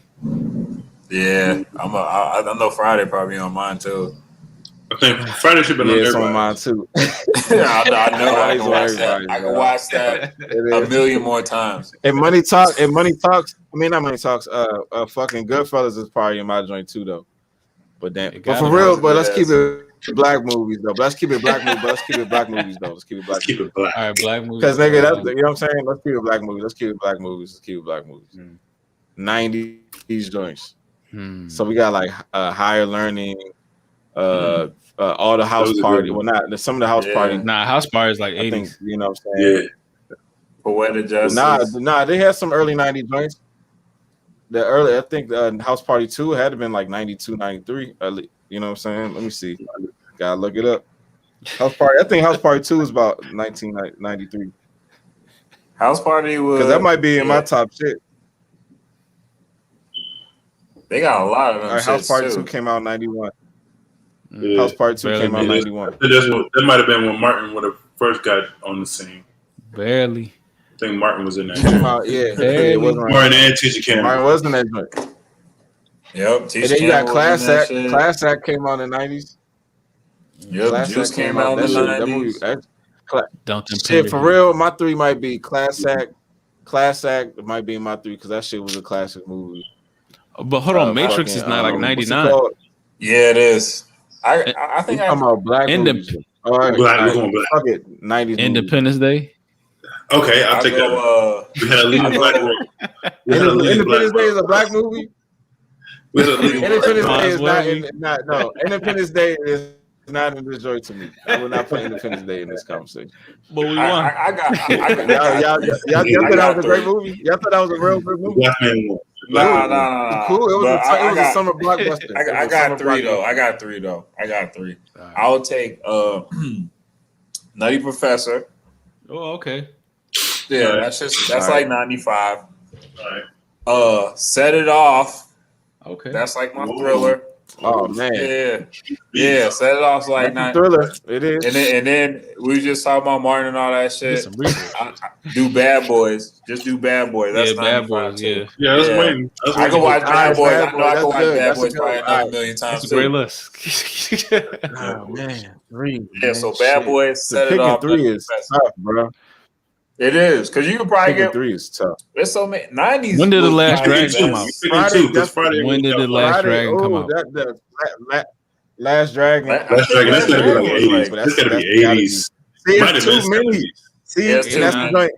Yeah, I know Friday probably on mine too. I think Friday should be on mine too. I know. I can watch that a million more times. And Money Talks. I mean, not Money Talks. Fucking Goodfellas is probably in my joint too, though. But for real, but let's keep it black movies though. Let's keep it black movies. Let's keep it black movies though. Let's keep it black. All right, black movies. Because nigga, that's you know what I'm saying. Let's keep it black movies. 90s joints. So we got like Higher Learning, all the House Party. Well, not some of the House Party. Nah, House Party is like 80s. I think, you know what I'm saying? Yeah. Poetic Justice. Nah, they had some early 90s joints. I think House Party 2 had to been like 92, 93. You know what I'm saying? Let me see. Gotta look it up. I think House Party 2 was about 1993. House Party was because that might be in my top shit. They got a lot of them. House Party 2 came out in 91. Yeah. House Party 2 came out in 91. That might have been when Martin would have first got on the scene. Barely. I think Martin was in that. It wasn't Martin and Tisha Campbell. Martin was in that joint. Yep. And then you got Class Act. Class Act came out in the 90s. Yep. Juice came out in the 90s. Shit, for real, my 3 might be Class Act. Class Act might be my 3 because that shit was a classic movie. But hold on, Matrix is not like 99. Yeah, it is. I think I'm about black movies. All right, we're going black. Fuck it, 90s. Independence Day. Okay, I'll take that. We had a leading black movie. Independence Day is a black movie. Independence Day is not. No, Independence Day is not in this joint to me. I will not put Independence Day in this conversation. But we won. I got y'all thought that was a great movie. Y'all thought that was a real good movie. Nah. Cool. It was a summer blockbuster. I got 3 though. I got 3. Right. I'll take Nutty Professor. Oh, okay. Yeah, that's like 95. All right. Set It Off. Okay. That's like my thriller. Oh man. Yeah. Set It Off's like thriller. It is. And then we just talking about Martin and all that shit. Do Bad Boys. Just do Bad Boys. That's Bad Boys. Yeah, that's waiting. I can watch Bad Boys. I know I can watch Bad Boys probably another million times. That's a great list. Oh man, 3. Yeah, so Bad Boys. Set It Off. 3 is tough, bro. It is because you could probably get 3 is tough. There's so many 90s. When did The Last Dragon come out? Friday. When did The Last Dragon come out? Last Dragon. That's gotta be like 80s. That's gotta be 80s. See, it's too many. See, and that's the joint.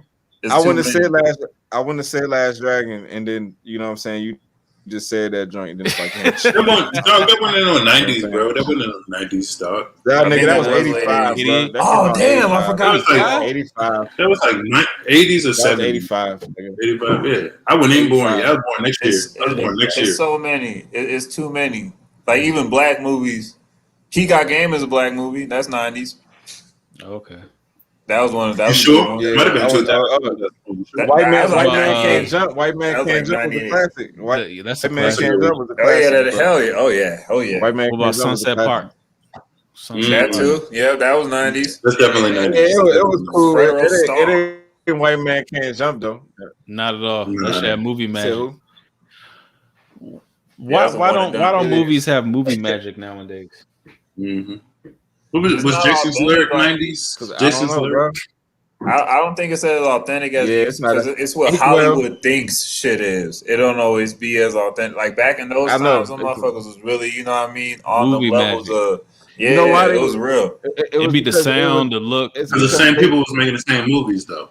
I wouldn't have said Last Dragon, and then you know what I'm saying. You just said that joint, and then it's like that one in the 90s, bro. That one in the 90s, dog. That was 85, bro. Oh damn, I forgot. Like 85. That was like 80s or 70s. 85. 85. Yeah, I wasn't even born yet. I was born next year. It's so many. It's too many. Like even black movies. He Got Game is a black movie. That's 90s. Okay. That was one of that. You sure? Yeah, might have been 2000. White Man Can't Jump. White Man Can't Jump was a classic. That's a Man classic. Can't Jump was a classic. Hell yeah. Oh yeah. White Man What about Sunset Park? That too. Yeah, that was 90s. That's definitely 90s. It was cool. It ain't White Man Can't Jump though. Not at all. That's that movie magic. Yeah, why don't movies have movie magic nowadays? Mm-hmm. Was Jason's lyric 90s? Jason's lyric. I don't think it's as authentic as it's not. It's what Hollywood thinks shit is. It don't always be as authentic. Like back in those times, some motherfuckers was really, you know what I mean, on the levels of. Yeah, you know why it was real. It'd be the sound, the look. Because the same people was making the same movies, though.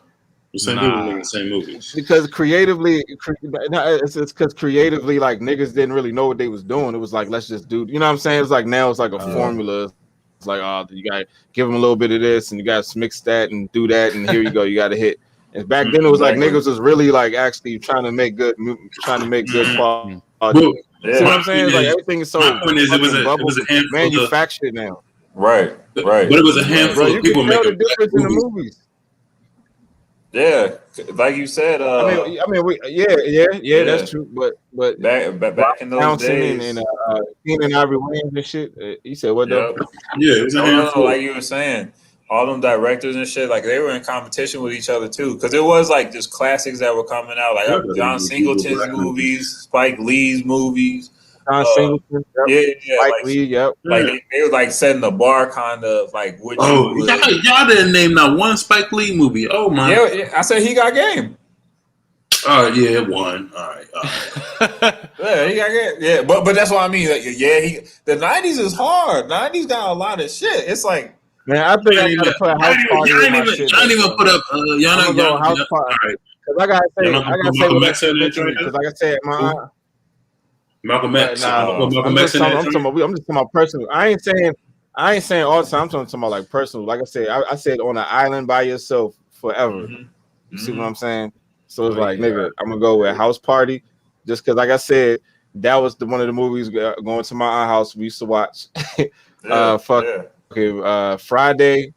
The same people making the same movies. Because creatively, it's because creatively, like niggas didn't really know what they was doing. It was like, let's just do. You know what I'm saying? It's like now it's like a formula. It's like, oh, you gotta give them a little bit of this, and you gotta mix that and do that, and here you go, you gotta hit. And back then it was like niggas was really like actually trying to make good quality. Yeah. See what I'm saying? Like everything is so. My point is, it was a handful manufactured now. Right. But it was a handful of people making the difference in the movies. Yeah, like you said. That's true. But back in those days, and Keenan Ivory Wayans and shit. You said what though? Yeah, it was a handful. Like you were saying. All them directors and shit, like they were in competition with each other too, because it was like just classics that were coming out, like John Singleton's movies, Spike Lee's movies. John Singleton, Spike Lee, Like they were like setting the bar, kind of like. Y'all didn't name not one Spike Lee movie. Oh my! Yeah, I said he got game. Oh yeah, one. All right. Yeah, he got game. Yeah, but that's what I mean. Like, the '90s is hard. '90s got a lot of shit. It's like. Man, I think I gotta put a house party. I didn't even put up. Y'all house party. Cause I gotta say, because like I said, Malcolm X. I'm just talking about personal. I ain't saying all the time. I'm talking about like personal. Like I said, I said on an island by yourself forever. You see what I'm saying? So it's like, nigga, I'm gonna go with House Party, just because, like I said, that was one of the movies going to my aunt house we used to watch. Friday.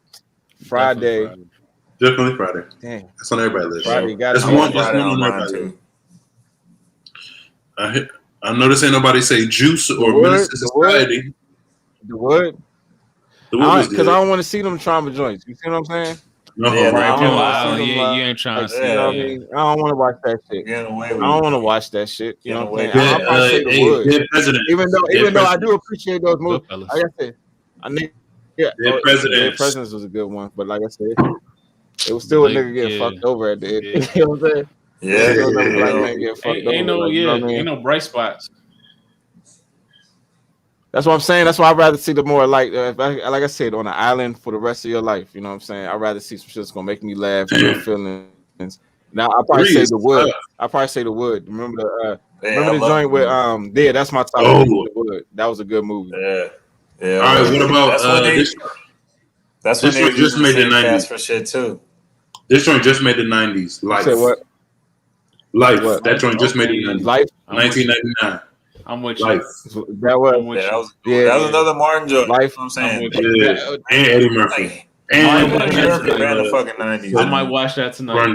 Definitely Friday. Damn. That's on everybody's list. Friday, that's one on everybody's list. I notice ain't nobody say Juice or Menace to Society. The Wood? Because I don't want to see them trauma joints. You see what I'm saying? No, you ain't trying to see that. I don't want to watch that shit. I don't want to watch that shit. You know what I'm saying? I'll probably say The Wood. Even though I do appreciate those movies. Like I said, Dead Presidents was a good one, but like I said, it was still a nigga getting fucked over at the end. You know what I'm saying? Ain't no bright spots. That's what I'm saying. That's why I'd rather see the more like I said, on an island for the rest of your life. You know what I'm saying? I'd rather see some shit that's gonna make me laugh, feel feelings. Now I'll probably say The Wood. Remember the joint with that's my top. The Wood. That was a good movie. Yeah. All right. What about that's when they just made the 90s for shit too. This joint just made the 90s. Life. Say what? Life. What? That joint just made the 90s. Life. 1999. I'm with Life. That was another Martin joint. Life. I'm saying. Yeah. And Eddie Murphy. And Eddie Murphy ran the fucking 90s. I might watch that tonight.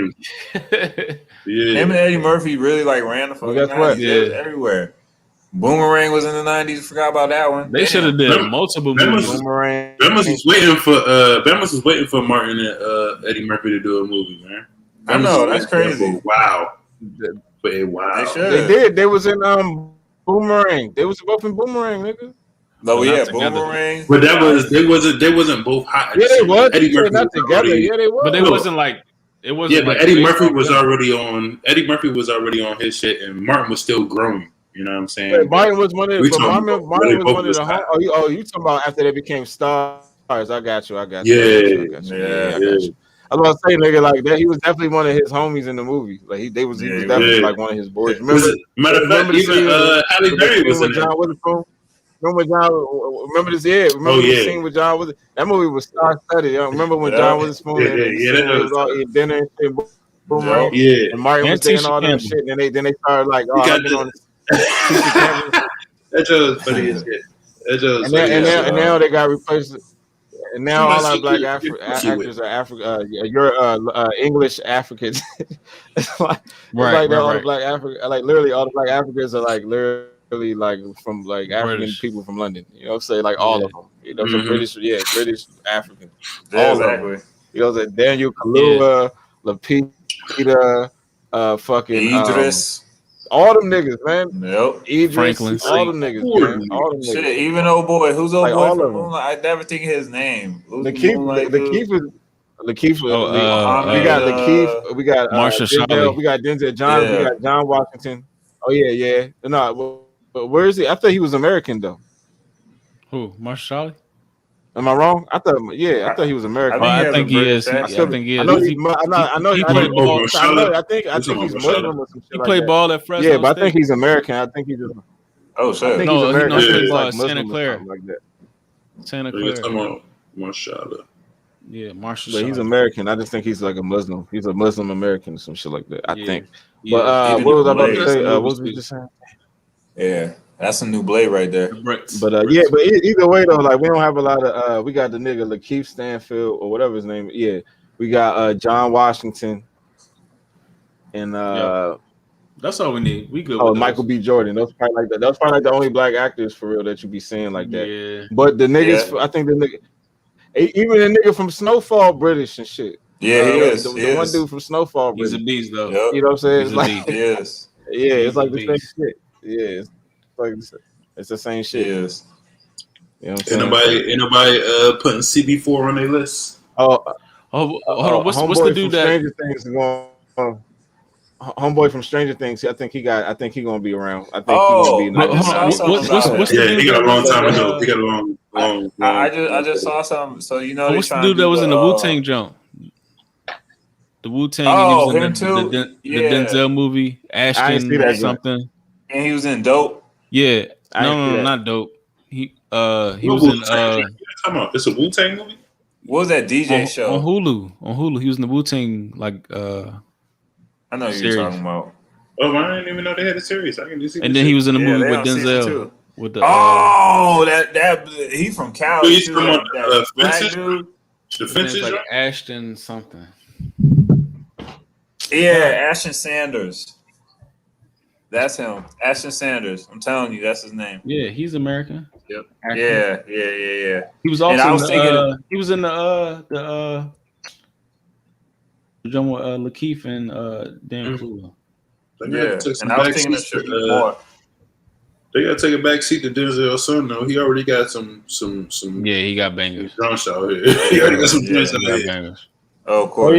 Yeah. Him and Eddie Murphy really like ran the fucking 90s. Yeah. Everywhere. Boomerang was in the 90s. Forgot about that one. They should have did multiple movies. Boomerang. Bemis was waiting for Martin and Eddie Murphy to do a movie, man. I know, that's crazy. Wow. They did. They was in Boomerang. They was both in Boomerang, nigga. No, yeah, Boomerang. But they wasn't both hot. Yeah, they was. Eddie Murphy not together. Yeah, they was. But they wasn't like. It wasn't. Yeah, but Eddie Murphy was already on. Eddie Murphy was already on his shit, and Martin was still growing. You know what I'm saying? Wait, Martin was one of the. Oh, you talking about after they became stars? I got you. Yeah. I got you. I was gonna say, nigga, like that. He was definitely one of his homies in the movie. Like he was definitely like one of his boys. Matter of fact, even Halle Berry was in John Witherspoon. Remember this? Yeah. Remember the scene with John Witherspoon? That movie was star-studded. Remember when John Witherspoon was all eating dinner and shit? Yeah. And Martin was saying all that shit, and then they started like, that was funny as shit. And now they got replaced. And now all our black actors are English Africans. It's like all the black African, like literally all the black Africans are like literally like from like African people from London. You know, say like all of them. You know, so British African. All of them. You know, like Daniel Kaluuya, Lapita, fucking Idris. All them niggas, man. Yep. Idris, Franklin. all them niggas, man. All them niggas. Shit, even old boy. Who's old like boy all from of them. Moonlight? I never think of his name. The Keith is Lakeith. We got Lakeith. We got Marsha Denzel. Shawley. We got Denzel John. We got John Washington. Oh yeah. No, but where is he? I thought he was American though. Who? Marsha Shawley? Am I wrong? I thought he was American. I think he is. I think he is. I think he's Muslim or some shit. He played ball at Fresno. Yeah, but I think he's American. I think he's just. Oh shit! I think he's American. He played like Santa Clara. Like that. Santa Clara. Marshala. Yeah, Marshall. But he's American. I just think he's like a Muslim. He's a Muslim American or some shit like that. I think. Yeah. But what was I about to say? What was we just saying? Yeah, that's a new blade right there. But yeah, but either way though, like we don't have a lot of. We got the nigga Lakeith Stanfield or whatever his name. Yeah, we got John Washington, and that's all we need. We good. Oh, Michael B. Jordan. That's probably like the only black actors for real that you be seeing like that. Yeah. But the niggas, I think the nigga. Even the nigga from Snowfall British and shit. Yeah, he is. The one dude from Snowfall British. He's a beast though. You know what I'm saying? It's like yes. Yeah, it's like the same shit. Yeah, it's like it's the same shit. Yes. You know what I'm saying? Ain't nobody putting CB4 on their list. Hold on. What's the dude that Stranger Things is going? Homeboy from Stranger Things. I think he gonna be around. I think he gonna be. What's the dude? He got a long time ago. He got a long. I just saw something. So you know, what's the dude that was in the Wu-Tang jump? The Wu-Tang. Oh, he was him in too. The Denzel movie, Ashton or something. And he was in Dope. Yeah. No, not Dope. He was in. Come on, it's a Wu-Tang movie. What was that DJ show on Hulu? He was in the Wu-Tang I know you're talking about. Oh, I didn't even know they had a series. I can just see. And then he was in a movie with Denzel. With the that he from Cali. He's from dude. The Fences, like Ashton something. Yeah, Ashton Sanders. That's him. Ashton Sanders. I'm telling you, that's his name. Yeah, he's American. Yep. Yeah. He was also he was in the John with Lakeith and Dan Kluger. And I was thinking that more. They gotta take a back seat to Denzel's son though. He already got some. Yeah, he got bangers. Drunks out here. He already got some joints out here. Bangers. Oh, of course.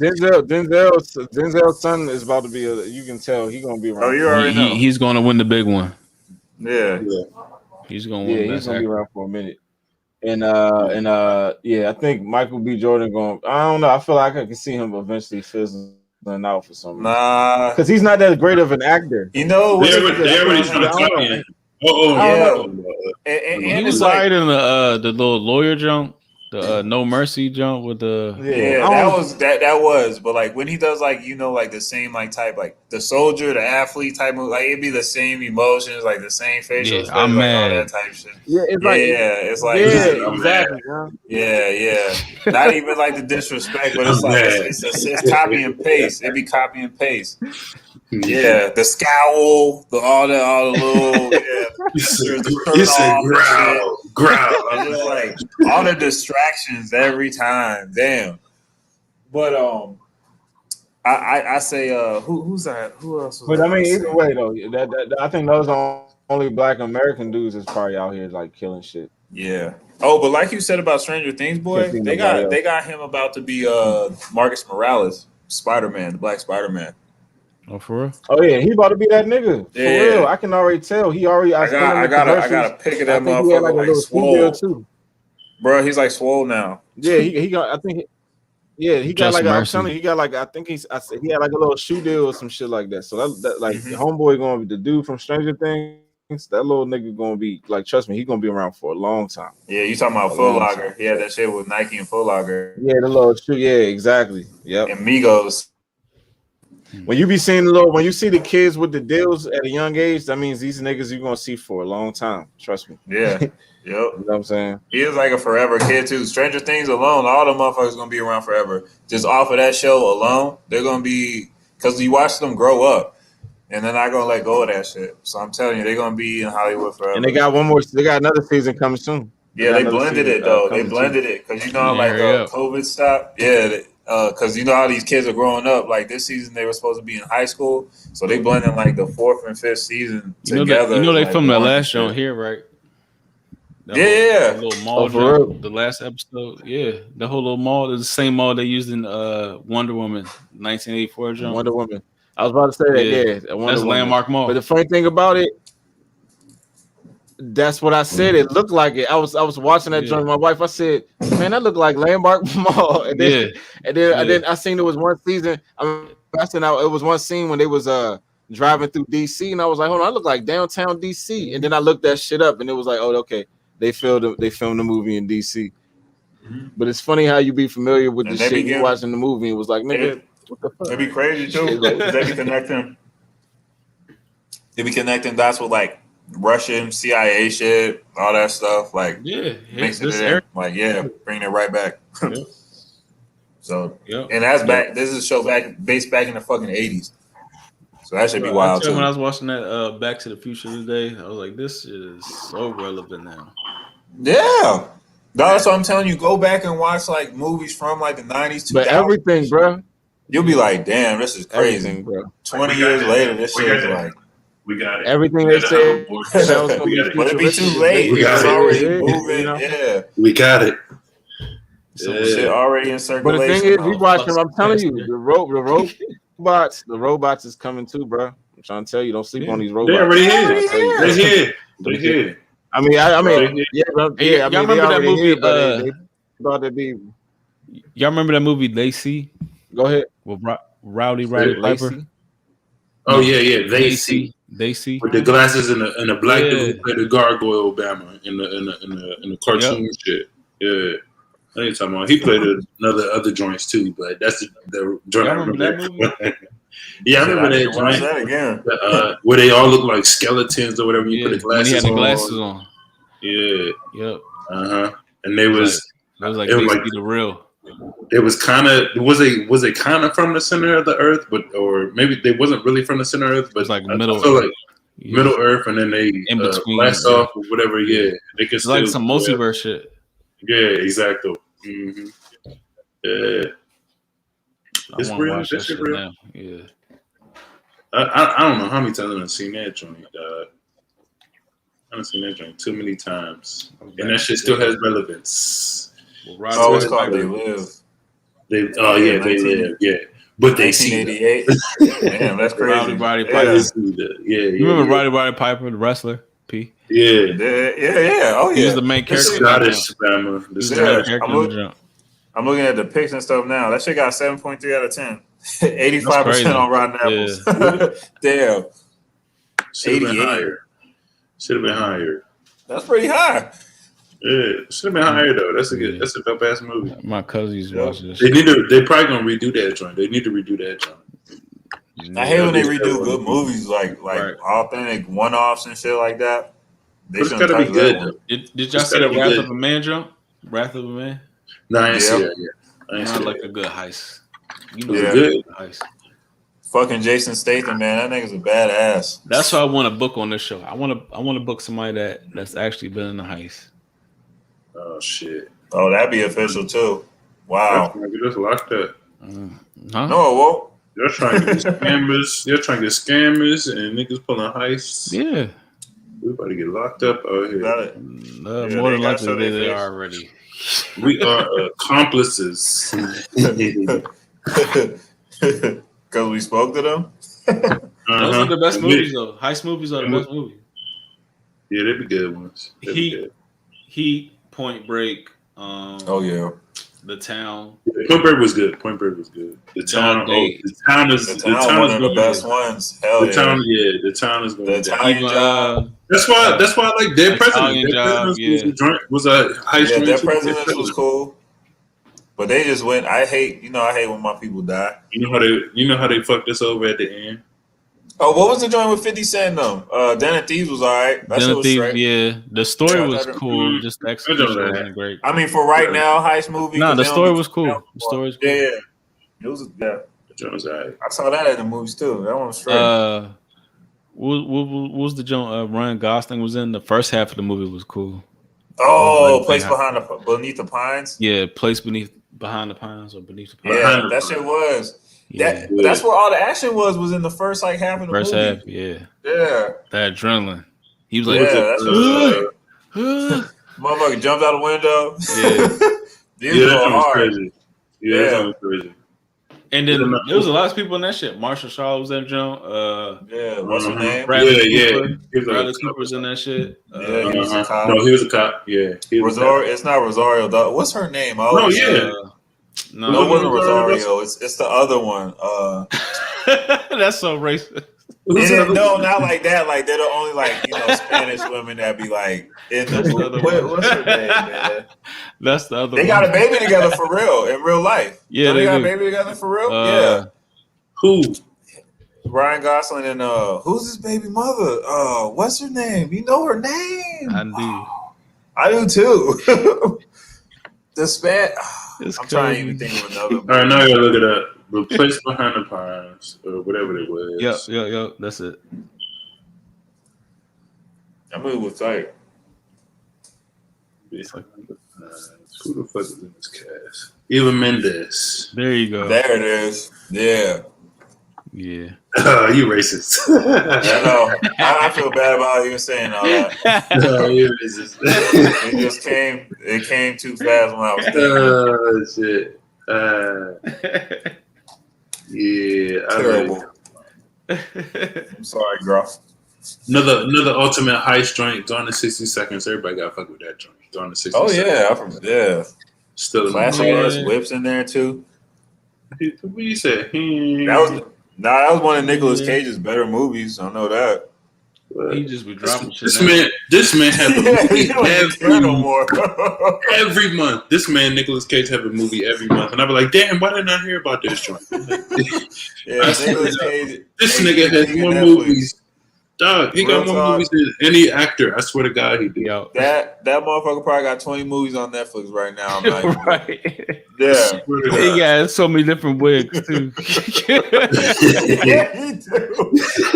Denzel's son is about to be you can tell he's gonna be around. Oh, you already know. He's gonna win the big one. Yeah. He's gonna win. He's gonna be around for a minute. And I think Michael B. Jordan going. I don't know. I feel like I can see him eventually fizzling out for some reason. Nah, because he's not that great of an actor. You know, they already trying to copy him. And he was right in the little lawyer jump, the No Mercy jump with the that was. But like when he does like like the same like type like the soldier, the athlete type of like it'd be the same emotions, like the same facial expressions, I'm mad. all that type of shit. Exactly. Yeah. Not even like the disrespect, but it's like it's copy and paste. It'd be copy and paste. Yeah, the scowl, all the little You said growl. I'm just like all the distractions every time. Damn. But I say who's that? Who else? But I mean, either way though, that I think those only Black American dudes is probably out here like killing shit. Yeah. Oh, but like you said about Stranger Things, boy, they got him about to be Marcus Morales, SpiderMan, the Black SpiderMan. Oh, for real? Oh yeah, he about to be that nigga. For real, I can already tell. He already. I got a pic of that motherfucker like swole too. Bro, he's like swole now. Yeah, he got. I think. He got like. I'm telling you, he got like. I think he had like a little shoe deal or some shit like that. So that like homeboy gonna be the dude from Stranger Things. That little nigga gonna be like. Trust me, he gonna be around for a long time. Yeah, you talking about Foot Locker? Yeah, that shit with Nike and Foot Locker. Yeah, the little shoe. Yeah, exactly. Yep. And Migos. When you see the kids with the deals at a young age, that means these niggas you're gonna see for a long time. Trust me. Yeah. Yep. You know what I'm saying? He is like a forever kid too. Stranger Things alone, all the motherfuckers gonna be around forever. Just off of that show alone, they're gonna be because you watch them grow up, and they're not gonna let go of that shit. So I'm telling you, they're gonna be in Hollywood forever. And they got another season coming soon. Yeah, they blended it though. They blended it because COVID stopped. Yeah. Because you know how these kids are growing up. Like this season, they were supposed to be in high school, so they blended like the 4th and 5th season together. They filmed that last show here, right? The little mall jump, the last episode. Yeah, the whole little mall is the same mall they used in Wonder Woman 1984 jump. Wonder Woman. I was about to say that. Yeah, that's landmark mall. But the funny thing about it, that's what I said. It looked like it. I was watching that joint with my wife. I said, "Man, that looked like landmark mall." And then I seen it was one season. It was one scene when they was driving through DC, and I was like, "Hold on, I look like downtown DC." And then I looked that shit up, and it was like, "Oh, okay, they filmed the movie in DC." Mm-hmm. But it's funny how you be familiar with the shit you watching the movie. It was like, nigga, what the fuck? It'd be crazy too. They be connecting dots with like Russian CIA shit, all that stuff. Like, mixing it in. Like, bringing it right back. So, and that's back. This is a show based back in the fucking 80s. So that should be wild too. When I was watching that Back to the Future today, I was like, this is so relevant now. Yeah. No, that's what I'm telling you. Go back and watch like movies from like the 90s, 2000s. But everything, bro. You'll be like, damn, this is crazy, bro. 20 years later, this shit is like. We got it. Everything they said. But it'd be too late. It's already moving. Yeah. We got it. Shit already in circulation. But the thing is, we watching. I'm telling you, the robots is coming too, bro. I'm trying to tell you, don't sleep on these robots. They're already here. They're here. I mean, y'all remember that movie? Y'all remember that movie Lacey? Go ahead. With Rowdy Piper. Oh yeah. They see with the glasses and the black dude who played the gargoyle Obama in the cartoon shit. Yeah. I ain't talking about. He played other joints too, but that's the joint. I remember that movie. Yeah, I remember that joint. That again. Where they all look like skeletons or whatever. You put the glasses when he had the glasses on. Yeah. Yep. And they was like the real. It was kind of was it kind of from the center of the earth, or maybe they wasn't really from the center of the earth, but it's like middle earth, and then they in between blast off or whatever. Yeah, they could it's like some multiverse shit. Yeah, exactly. Mm-hmm. Yeah, it's real. This shit real. Now. Yeah, I don't know how many times I've seen that joint. I've seen that joint too many times, and that shit still has relevance. Well, it's called They Live. They live. Yeah, but they see 1988. Damn, that's crazy. Roddy Piper. You remember Roddy Piper, the wrestler? P. Yeah. Oh yeah. He was the main character. Scottish. I'm looking at the pics and stuff now. That shit got 7.3 out of 10. 85% on Rotten Apples. Yeah. Damn. Should have been higher. That's pretty high. Yeah, should have been higher though. That's a dope ass movie. My cousins watching this. They probably gonna redo that joint. They need to redo that joint. I hate when they redo good movies like authentic one-offs and shit like that. It's gotta be good though. Did y'all see the Wrath of a Man jump? Wrath of a Man? No, I ain't see that yet. I ain't like a good heist. You know, good heist. Fucking Jason Statham, man, that nigga's a badass. That's why I want to book on this show. I want to book somebody that's actually been in the heist. Oh shit! Oh, that'd be official too. Wow. You just locked up. No, it won't. You're trying to get scammers. You're trying to get scammers and niggas pulling heists. Yeah. We about to get locked up out here. More than likely they are already. We are accomplices. Because we spoke to them. Those are the best movies, though. Heist movies are the best movies. Yeah, they'd be good ones. Heat, Point Break. Oh yeah. The Town. Point Break was good. The Town. The Town is one of the best ones. Hell The Town. Yeah, The Town is going to be Italian Job. That's why I like Dead President. Was a heist. Yeah, Dead President was cool. But they just went. I hate when my people die. You know how they fucked us over at the end. Oh, what was the joint with 50 Cent though? Den of Thieves was alright. That shit was straight. Yeah, the story was cool. Just the execution wasn't great. I mean, for right now, heist movie. No, the story was cool. The story was cool. Yeah, it was. Yeah, the joint was alright. I saw that in the movies too. That one was straight. What was the joint Ryan Gosling was in? The first half of the movie was cool. Oh, Beneath the Pines. Yeah, Behind the Pines or Beneath the Pines. Yeah, that shit was. Yeah, that's where all the action was in the first half of the movie. First half, yeah. Yeah. That adrenaline. He was like, Motherfucker jumped out the window. Yeah, that was crazy. Yeah, that was crazy. And then there was a lot of people in that shit. Marshall Shaw was in Joan. What's her name? Bradley Cooper. Bradley Cooper's in that shit. Yeah, he was a cop. No, he was a cop. Yeah, Rosario. It's not Rosario. What's her name? No, yeah. No, it wasn't Rosario. It's the other one. That's so racist. No, not like that. Like they're the only Spanish women that be like in the movie. What's her name, man? That's the other. They got a baby together for real in real life. Yeah, they got a baby together for real. Yeah. Who? Ryan Gosling and who's his baby mother? What's her name? You know her name? I do. I do too. The span. I'm trying to even think of another. All right, now you gotta look it up. Replace Behind the Pines or whatever it was. Yep. That's it. That movie was tight. Who the fuck is in this cast? Eva Mendes. There you go. There it is. Yeah. Yeah. You racist. I know. I feel bad about even saying all that. No, you racist. It came too fast when I was thinking. Oh shit. Yeah, terrible. I'm sorry, girl. Another ultimate heist joint. Gone in 60 Seconds. Everybody got to fuck with that joint. Gone in 60 seconds. Yeah. Still classic ass whips in there too. What you say? That was one of Nicolas Cage's better movies. I know that. He just be dropping shit. This man have a movie every month. This man, Nicolas Cage, have a movie every month, and I be like, damn, why didn't I hear about this joint? Nicolas Cage. This nigga has more movies. Dog, he got more movies than any actor. I swear to God, he did. That motherfucker probably got 20 movies on Netflix right now. I'm like, right? Yeah. He got so many different wigs too. Yeah, he do.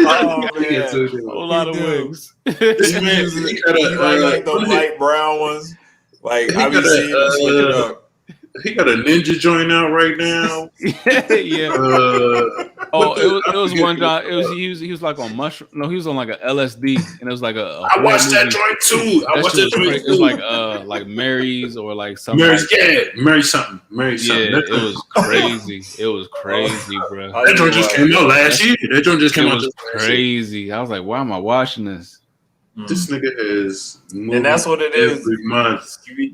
Oh man, a whole lot of wigs. This man, he like the light brown ones. Like I be seeing him switch it up. He got a ninja joint out right now. Yeah. It was one guy. He was like on mushroom. No, he was on like a LSD, and it was like a I watched that joint too. It was like Mary's or like something. Mary something. Yeah, it was crazy. It was crazy, bro. That joint just came out last year. That joint just came out. Crazy. I was like, why am I watching this? This nigga is, and that's what it is. Every month, he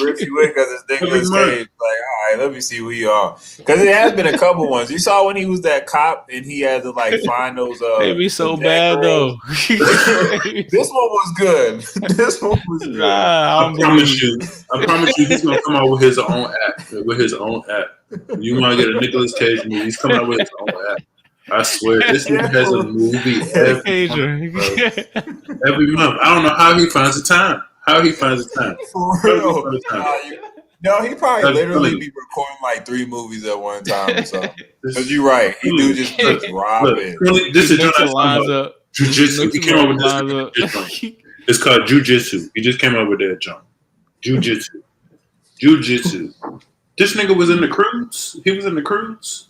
rips you in because it's Nicolas Cage. Like, all right, let me see who you are. Because it has been a couple ones. You saw when he was that cop and he had to like find those. They be so bad though. This one was good. This one was good. I promise you, he's gonna come out with his own app. You want to get a Nicolas Cage movie? He's coming out with his own app. I swear, this nigga has a movie every month. I don't know how he finds the time. For real. No, he probably literally be recording like 3 movies at one time. So, because you're right, he do just drop it. This is Jiu-Jitsu. He came up with this. It's called Jiu-Jitsu. He just came up with that jump. Jiu-Jitsu. This nigga was in the Cruise. He was in the Cruise.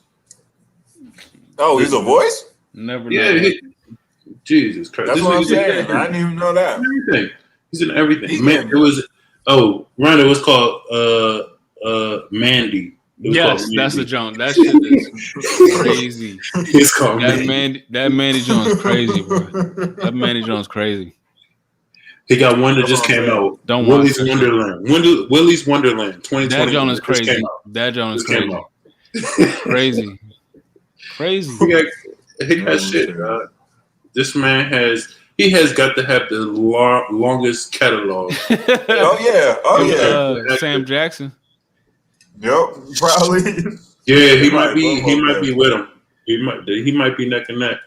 Oh, he's a voice? Never know. Yeah, Jesus Christ. That's what I'm saying. I didn't even know that. Everything. He's in everything. Man, it was Ronda was called Mandy. Yes, that's a joint. That shit is crazy. It's called that Mandy joint's crazy, bro. That Mandy joint's crazy. He got one that just came out. Willy's Wonderland. Willy's Wonderland 2020. That joint is crazy. That joint is crazy. Crazy. He got shit. This man has got to have the longest catalog. Oh yeah. Sam Jackson. Yep, probably. Yeah, he might be with him. He might be neck and neck.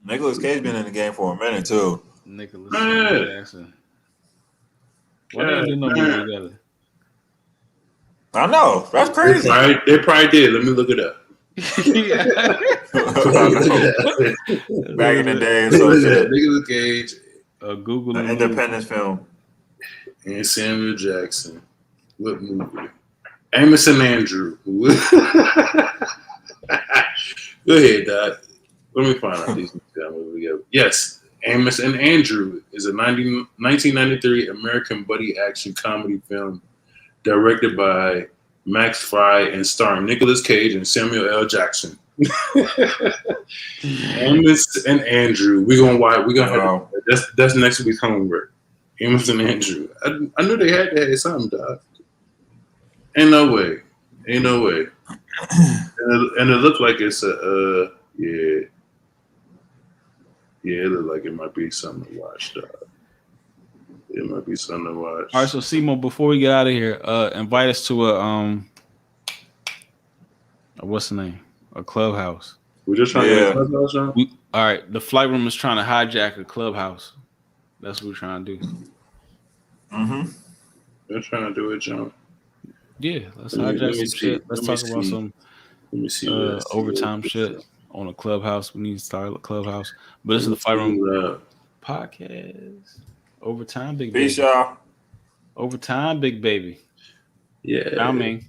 Nicolas Cage been in the game for a minute too. Nicolas Jackson. Why didn't they know movie together? I know. That's crazy. They probably did. Let me look it up. Back in the day, and so shit. Nicolas Cage, Google an independent film, and Samuel Jackson. What movie? Amos and Andrew. Go ahead, Doc. Let me find out these movies. Yes, Amos and Andrew is a 1993 American buddy action comedy film directed by Max Fry and starring Nicolas Cage and Samuel L. Jackson. Amos and Andrew. We're gonna have that's next week's homework. Amos and Andrew. I knew they had to have something, dog. Ain't no way. And it looked like it's a yeah, it looked like it might be something to watch, dog. It might be something to watch. All right, so Simo, before we get out of here, invite us to a what's the name? A clubhouse. We're just trying to get a clubhouse, John? All right, the flight room is trying to hijack a clubhouse. That's what we're trying to do. Mm-hmm. They're trying to do it, John. Yeah, let's hijack some shit. Let's talk about some overtime shit on a clubhouse. We need to start a clubhouse. But this is the Fight Room podcast. Overtime, big baby. Peace, y'all. Overtime, big baby. Yeah. I mean.